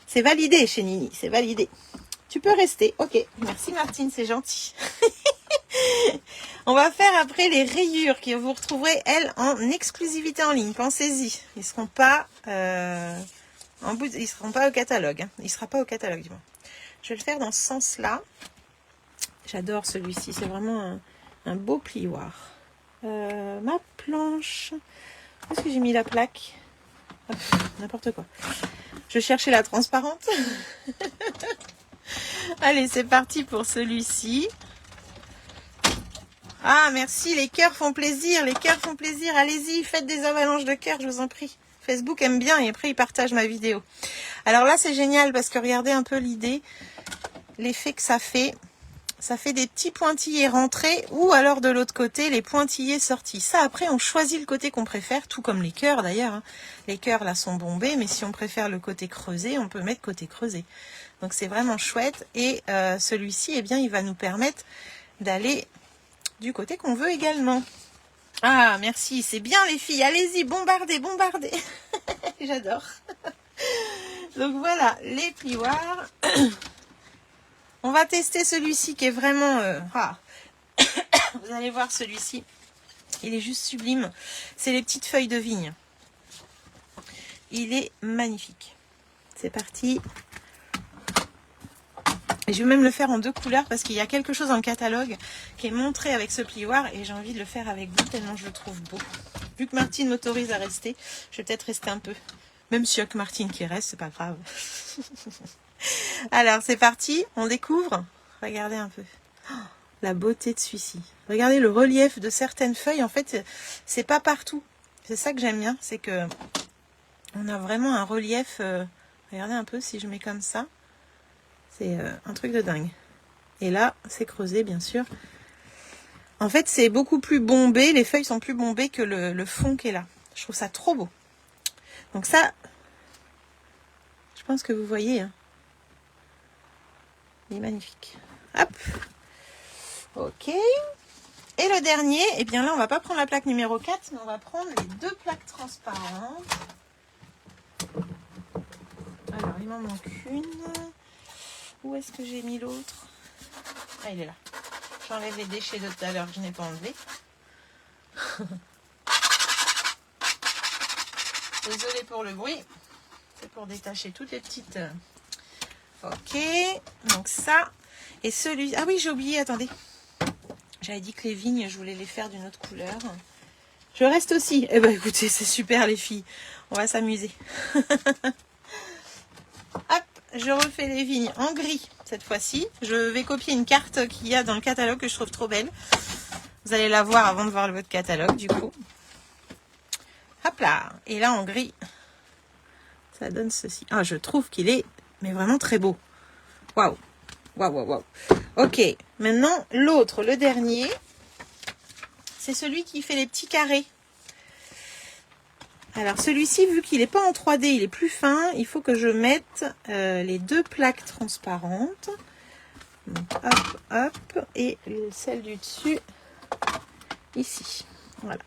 C'est validé chez Nini, c'est validé. Tu peux rester. Ok, merci Martine, c'est gentil. On va faire après les rayures que vous retrouverez, elles, en exclusivité en ligne. Pensez-y. Ils ne seront pas ils seront pas au catalogue. Hein. Il ne sera pas au catalogue, du moins. Je vais le faire dans ce sens-là. J'adore celui-ci, c'est vraiment un beau plioir. Ma planche, où est-ce que j'ai mis la plaque? N'importe quoi. Je cherchais la transparente. Allez, c'est parti pour celui-ci. Ah, merci, les cœurs font plaisir, les cœurs font plaisir. Allez-y, faites des avalanches de cœurs, je vous en prie. Facebook aime bien et après, il partage ma vidéo. Alors là, c'est génial parce que regardez un peu l'idée, l'effet que ça fait. Ça fait des petits pointillés rentrés ou alors de l'autre côté, les pointillés sortis. Ça, après, on choisit le côté qu'on préfère, tout comme les cœurs d'ailleurs. Hein. Les cœurs, là, sont bombés, mais si on préfère le côté creusé, on peut mettre côté creusé. Donc, c'est vraiment chouette. Et celui-ci, eh bien, il va nous permettre d'aller du côté qu'on veut également. Ah, merci, c'est bien les filles. Allez-y, bombardez, bombardez. J'adore. Donc, voilà, les plioirs. On va tester celui-ci qui est vraiment... Vous allez voir celui-ci. Il est juste sublime. C'est les petites feuilles de vigne. Il est magnifique. C'est parti. Et je vais même le faire en 2 couleurs parce qu'il y a quelque chose dans le catalogue qui est montré avec ce plioir et j'ai envie de le faire avec vous tellement je le trouve beau. Vu que Martine m'autorise à rester, je vais peut-être rester un peu. Même s'il n'y a que Martine qui reste, c'est pas grave. Alors, c'est parti, on découvre. Regardez un peu. Oh, la beauté de celui-ci. Regardez le relief de certaines feuilles. En fait, c'est pas partout. C'est ça que j'aime bien, c'est que on a vraiment un relief. Regardez un peu si je mets comme ça. C'est un truc de dingue. Et là, c'est creusé, bien sûr. En fait, c'est beaucoup plus bombé. Les feuilles sont plus bombées que le fond qui est là. Je trouve ça trop beau. Donc ça, je pense que vous voyez, hein. Il est magnifique. Hop. Ok. Et le dernier, eh bien là, on va pas prendre la plaque numéro 4, mais on va prendre les 2 plaques transparentes. Alors, il m'en manque une. Où est-ce que j'ai mis l'autre? Ah, il est là. J'enlève les déchets de tout à l'heure que je n'ai pas enlevés. Désolée pour le bruit. C'est pour détacher toutes les petites... Ok, donc ça, et celui... Ah oui, j'ai oublié, attendez. J'avais dit que les vignes, je voulais les faire d'une autre couleur. Je reste aussi. Eh ben écoutez, c'est super les filles. On va s'amuser. Hop, je refais les vignes en gris cette fois-ci. Je vais copier une carte qu'il y a dans le catalogue que je trouve trop belle. Vous allez la voir avant de voir votre catalogue du coup. Hop là, et là en gris, ça donne ceci. Ah, je trouve qu'il est... mais vraiment très beau. Waouh. Waouh, waouh, waouh. Ok. Maintenant, l'autre, le dernier, c'est celui qui fait les petits carrés. Alors, celui-ci, vu qu'il n'est pas en 3D, il est plus fin, il faut que je mette les 2 plaques transparentes. Donc, hop, hop. Et celle du dessus, ici. Voilà.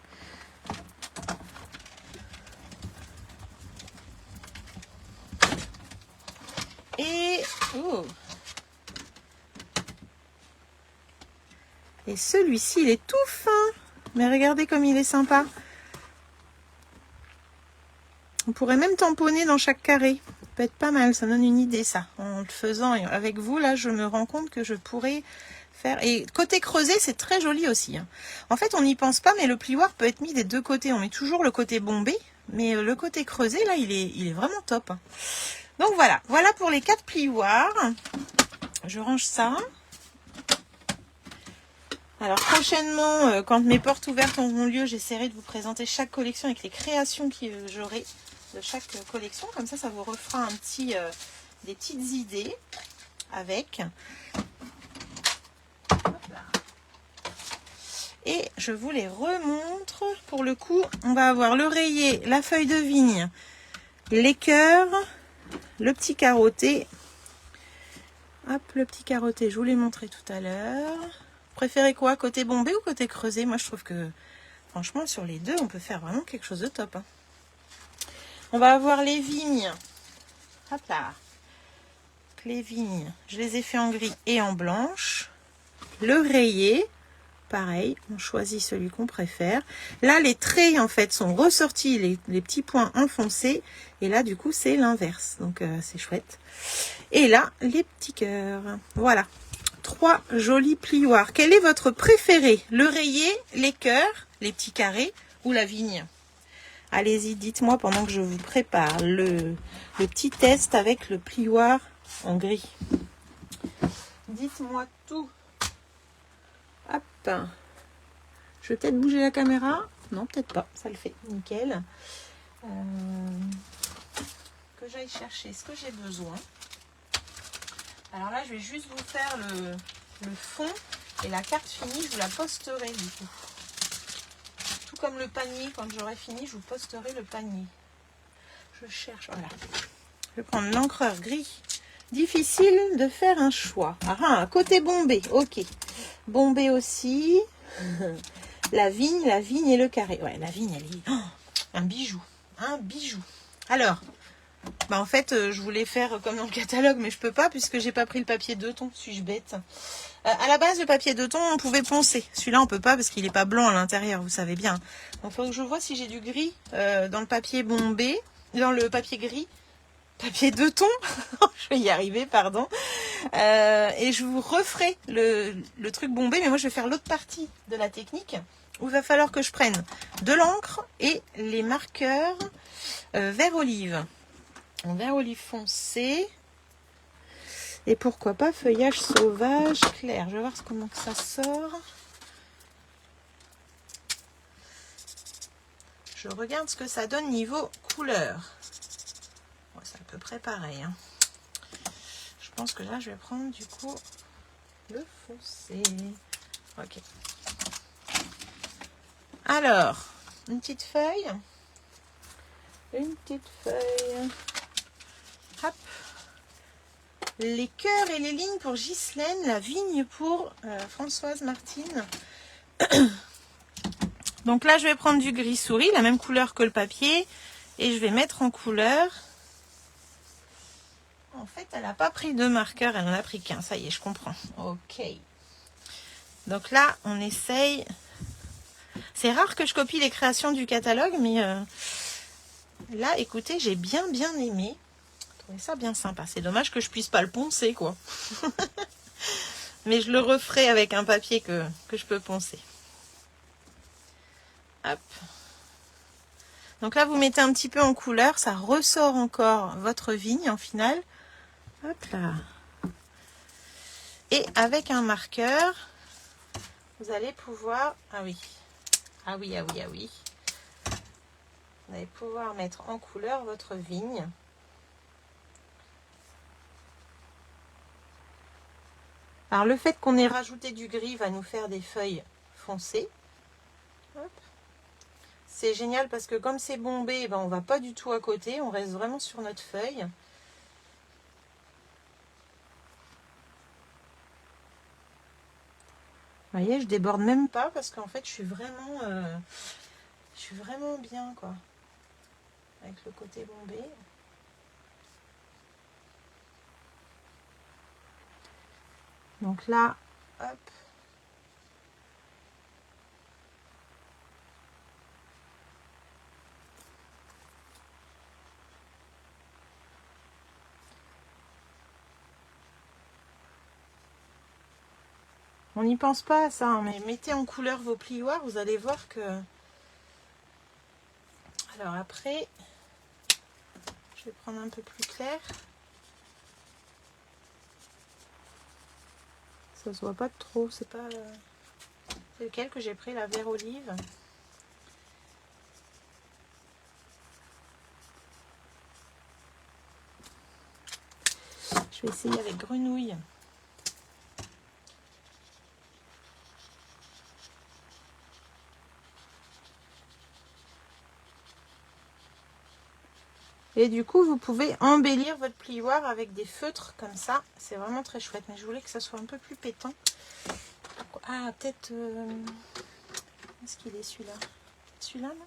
Et, oh. Et celui-ci, il est tout fin. Mais regardez comme il est sympa. On pourrait même tamponner dans chaque carré. Ça peut être pas mal, ça donne une idée ça. En le faisant avec vous, là, je me rends compte que je pourrais faire... Et côté creusé, c'est très joli aussi. Hein. En fait, on n'y pense pas, mais le plioir peut être mis des 2 côtés. On met toujours le côté bombé, mais le côté creusé, là, il est vraiment top. Hein. Donc voilà, voilà pour les 4 plioirs. Je range ça. Alors prochainement, quand mes portes ouvertes auront lieu, j'essaierai de vous présenter chaque collection avec les créations que j'aurai de chaque collection. Comme ça, ça vous refera un petit, des petites idées avec. Hop là. Et je vous les remontre. Pour le coup, on va avoir l'oreiller, la feuille de vigne, les cœurs, le petit carotté. Hop, le petit carotté, je vous l'ai montré tout à l'heure. Préférez quoi, côté bombé ou côté creusé? Moi, je trouve que, franchement, sur les deux, on peut faire vraiment quelque chose de top. Hein. On va avoir les vignes. Hop là. Les vignes, je les ai fait en gris et en blanche. Le rayé, pareil, on choisit celui qu'on préfère. Là, les traits, en fait, sont ressortis, les petits points enfoncés. Et là, du coup, c'est l'inverse. Donc, c'est chouette. Et là, les petits cœurs. Voilà. 3 jolis plioirs. Quel est votre préféré? Le rayé, les cœurs, les petits carrés ou la vigne? Allez-y, dites-moi pendant que je vous prépare le petit test avec le plioir en gris. Dites-moi tout. Hop. Je vais peut-être bouger la caméra. Non, peut-être pas. Ça le fait. Nickel. Que j'aille chercher ce que j'ai besoin. Alors là, je vais juste vous faire le fond et la carte finie, je vous la posterai du coup. Tout comme le panier, quand j'aurai fini, je vous posterai le panier. Je cherche, voilà. Je vais prendre l'encreur gris. Difficile de faire un choix. Ah, côté bombé, ok. Bombé aussi. La vigne et le carré. Ouais, la vigne, elle est un bijou. Un bijou. Alors, en fait, je voulais faire comme dans le catalogue, mais je peux pas puisque j'ai pas pris le papier 2 tons. Suis-je bête? À la base, le papier 2 tons, on pouvait poncer. Celui-là, on peut pas parce qu'il est pas blanc à l'intérieur, vous savez bien. Donc, il faut que je vois si j'ai du gris dans le papier bombé, dans le papier gris. Papier 2 tons, je vais y arriver, pardon. Et je vous referai le truc bombé, mais moi, je vais faire l'autre partie de la technique où il va falloir que je prenne de l'encre et les marqueurs vert olive. En vert olive foncé. Et pourquoi pas feuillage sauvage clair. Je vais voir comment que ça sort. Je regarde ce que ça donne niveau couleur. Bon, c'est à peu près pareil. Hein. Je pense que là, je vais prendre du coup le foncé. Ok. Alors, une petite feuille. Une petite feuille. Hop. Les cœurs et les lignes pour Ghislaine, la vigne pour Françoise Martine. Donc là, je vais prendre du gris souris, la même couleur que le papier, et je vais mettre en couleur. En fait, elle n'a pas pris 2 marqueurs, elle en a pris qu'un. Ça y est, je comprends. Ok. Donc là, on essaye. C'est rare que je copie les créations du catalogue, mais là, écoutez, j'ai bien aimé. Trouvé ça bien sympa. C'est dommage que je puisse pas le poncer, quoi. Mais je le referai avec un papier que je peux poncer. Hop. Donc là, vous mettez un petit peu en couleur. Ça ressort encore votre vigne en finale. Hop là. Et avec un marqueur, vous allez pouvoir... Ah oui. Ah oui, ah oui, ah oui. Vous allez pouvoir mettre en couleur votre vigne. Alors le fait qu'on ait rajouté du gris va nous faire des feuilles foncées. C'est génial parce que comme c'est bombé, on ne va pas du tout à côté, on reste vraiment sur notre feuille. Vous voyez, je déborde même pas parce qu'en fait je suis vraiment bien quoi. Avec le côté bombé. Donc là, hop. On n'y pense pas à ça, hein, mais mettez en couleur vos plioirs, vous allez voir que... Alors après, je vais prendre un peu plus clair. Ça se voit pas trop, c'est pas... C'est lequel que j'ai pris, la vert olive. Je vais essayer avec grenouille. Et du coup, vous pouvez embellir votre plioir avec des feutres comme ça. C'est vraiment très chouette. Mais je voulais que ça soit un peu plus pétant. Ah, peut-être... Est-ce qu'il est celui-là? Celui-là, là,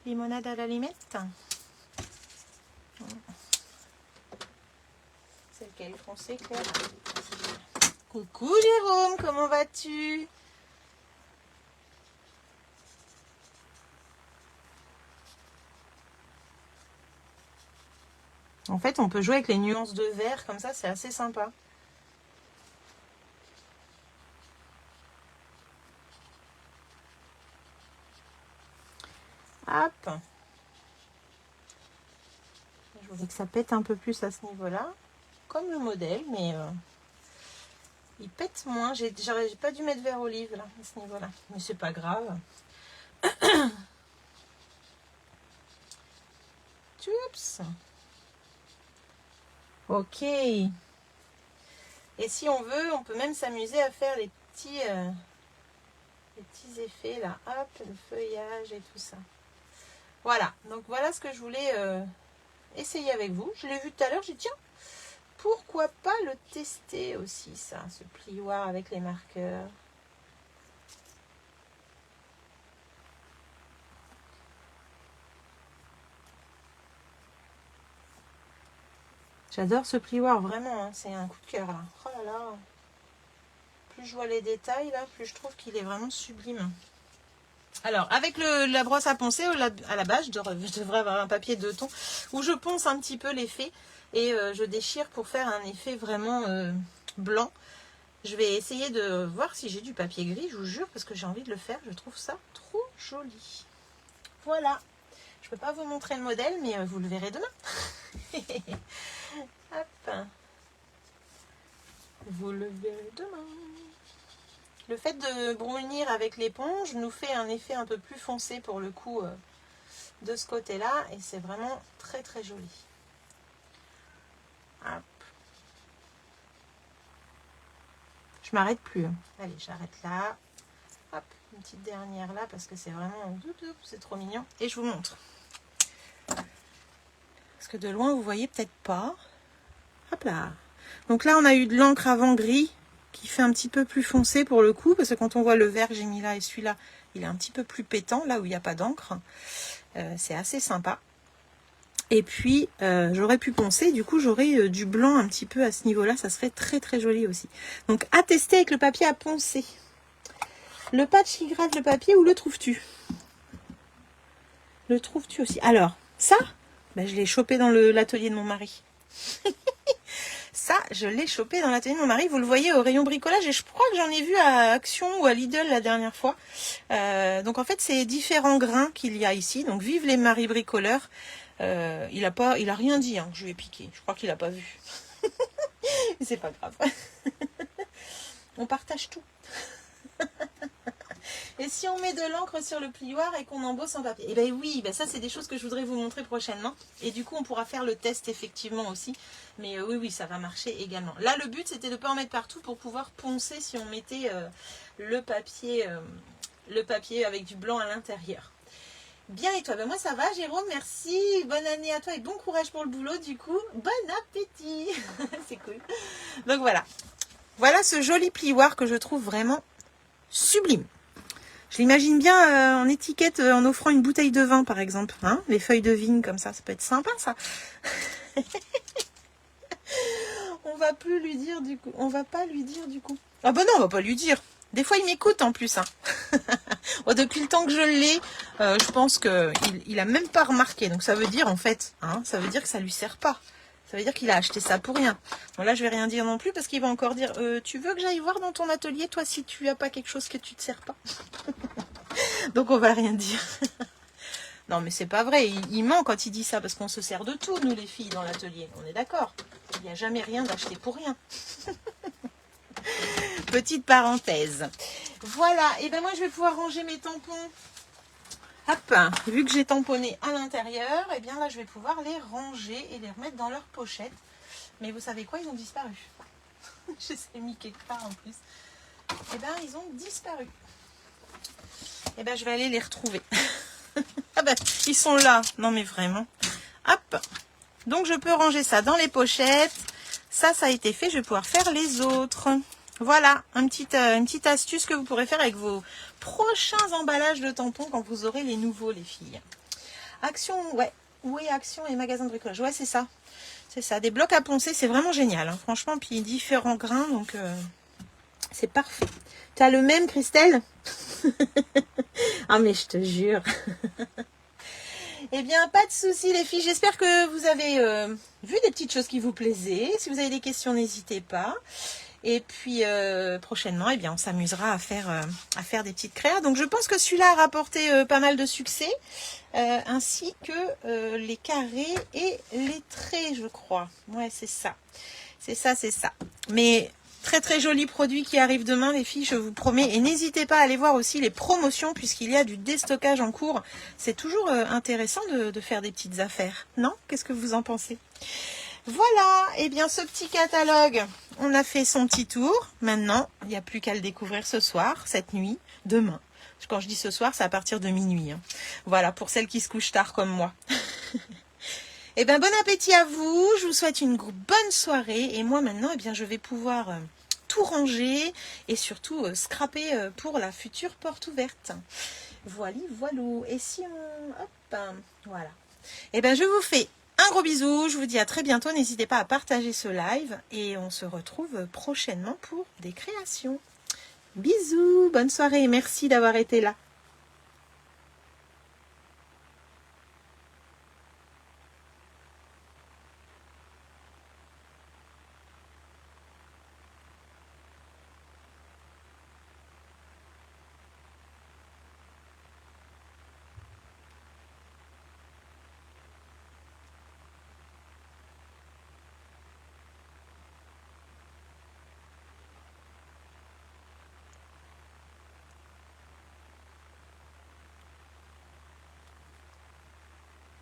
limonade à la limette. C'est lequel foncé, Claire? Coucou Jérôme, comment vas-tu? En fait, on peut jouer avec les nuances de vert, comme ça, c'est assez sympa. que ça pète un peu plus à ce niveau-là. Comme le modèle, mais il pète moins. J'ai pas dû mettre vert olive là, à ce niveau-là. Mais c'est pas grave. Oups. Ok. Et si on veut, on peut même s'amuser à faire les petits effets là. Hop, le feuillage et tout ça. Voilà. Donc voilà ce que je voulais essayer avec vous. Je l'ai vu tout à l'heure. J'ai dit tiens, pourquoi pas le tester aussi ça, ce plioir avec les marqueurs. J'adore ce plioir, vraiment, hein, c'est un coup de cœur là. Oh là là. Plus je vois les détails là, plus je trouve qu'il est vraiment sublime. Alors, avec la brosse à poncer, à la base, je devrais avoir un papier 2 tons où je ponce un petit peu l'effet et je déchire pour faire un effet vraiment blanc. Je vais essayer de voir si j'ai du papier gris, je vous jure, parce que j'ai envie de le faire. Je trouve ça trop joli. Voilà. Je ne peux pas vous montrer le modèle, mais vous le verrez demain. Hop. Vous le verrez demain. Le fait de brunir avec l'éponge nous fait un effet un peu plus foncé pour le coup de ce côté-là. Et c'est vraiment très très joli. Hop. Je m'arrête plus. Allez, j'arrête là. Hop, une petite dernière là parce que c'est vraiment... C'est trop mignon. Et je vous montre. Parce que de loin, vous voyez peut-être pas. Hop là. Donc là, on a eu de l'encre avant gris qui fait un petit peu plus foncé pour le coup. Parce que quand on voit le vert que j'ai mis là et celui-là, il est un petit peu plus pétant, là où il n'y a pas d'encre. C'est assez sympa. Et puis, j'aurais pu poncer. Du coup, j'aurais du blanc un petit peu à ce niveau-là. Ça serait très très joli aussi. Donc, à tester avec le papier à poncer. Le patch qui gratte le papier, où le trouves-tu? Le trouves-tu aussi? Alors, ça, ben, je l'ai chopé dans l'atelier de mon mari. Ça, je l'ai chopé dans l'atelier de mon mari. Vous le voyez au rayon bricolage. Et je crois que j'en ai vu à Action ou à Lidl la dernière fois. Donc, en fait, c'est différents grains qu'il y a ici. Donc, vive les maris bricoleurs. Il a rien dit, hein, que je lui ai piqué. Je crois qu'il n'a pas vu. Mais c'est pas grave. On partage tout. Et si on met de l'encre sur le plioir et qu'on embosse en papier? Eh bien oui, ben ça c'est des choses que je voudrais vous montrer prochainement. Et du coup on pourra faire le test effectivement aussi. Mais oui, ça va marcher également. Là le but c'était de ne pas en mettre partout pour pouvoir poncer si on mettait le papier avec du blanc à l'intérieur. Bien, et toi? Ben moi ça va Jérôme, merci. Bonne année à toi et bon courage pour le boulot du coup. Bon appétit. C'est cool. Donc voilà. Voilà ce joli plioir que je trouve vraiment sublime. Je l'imagine bien en étiquette en offrant une bouteille de vin par exemple. Hein, les feuilles de vigne comme ça peut être sympa ça. On va plus lui dire du coup. On va pas lui dire du coup. Ah ben non, on va pas lui dire. Des fois il m'écoute en plus. Hein. Bon, depuis le temps que je l'ai, je pense qu'il a même pas remarqué. Donc ça veut dire en fait, hein, ça veut dire que ça lui sert pas. Ça veut dire qu'il a acheté ça pour rien. Bon là je vais rien dire non plus parce qu'il va encore dire tu veux que j'aille voir dans ton atelier toi si tu as pas quelque chose que tu te sers pas. Donc on va rien dire. Non mais c'est pas vrai, il ment quand il dit ça parce qu'on se sert de tout nous les filles dans l'atelier. On est d'accord. Il n'y a jamais rien d'acheté pour rien. Petite parenthèse. Voilà, et ben moi je vais pouvoir ranger mes tampons. Hop, vu que j'ai tamponné à l'intérieur, et bien là je vais pouvoir les ranger et les remettre dans leur pochette. Mais vous savez quoi, ils ont disparu. Je les ai mis quelque part en plus. Et bien ils ont disparu. Et ben je vais aller les retrouver. Ah ben ils sont là. Non mais vraiment. Hop. Donc je peux ranger ça dans les pochettes. Ça a été fait. Je vais pouvoir faire les autres. Voilà, une petite astuce que vous pourrez faire avec vos prochains emballages de tampons quand vous aurez les nouveaux, les filles. Action, ouais. Oui, Action et magasin de bricolage. Ouais, c'est ça. C'est ça. Des blocs à poncer, c'est vraiment génial. Hein, franchement, puis différents grains, donc c'est parfait. Tu as le même, Christelle? Ah, mais je te jure. Eh bien, pas de souci les filles. J'espère que vous avez vu des petites choses qui vous plaisaient. Si vous avez des questions, n'hésitez pas. Et puis prochainement, eh bien, on s'amusera à faire des petites créas. Donc je pense que celui-là a rapporté pas mal de succès, ainsi que les carrés et les traits, je crois. Ouais, c'est ça. C'est ça, c'est ça. Mais très très joli produit qui arrive demain, les filles, je vous promets. Et n'hésitez pas à aller voir aussi les promotions, puisqu'il y a du déstockage en cours. C'est toujours intéressant de faire des petites affaires, non? Qu'est-ce que vous en pensez? Voilà, et bien ce petit catalogue, on a fait son petit tour. Maintenant, il n'y a plus qu'à le découvrir ce soir, cette nuit, demain. Quand je dis ce soir, c'est à partir de minuit. Hein. Voilà, pour celles qui se couchent tard comme moi. Eh bien, bon appétit à vous. Je vous souhaite une bonne soirée. Et moi, maintenant, eh bien, je vais pouvoir tout ranger et surtout scraper pour la future porte ouverte. Voilà, voilà. Et si on... Hop, voilà. Eh bien, je vous fais un gros bisou, je vous dis à très bientôt, n'hésitez pas à partager ce live et on se retrouve prochainement pour des créations. Bisous, bonne soirée et merci d'avoir été là.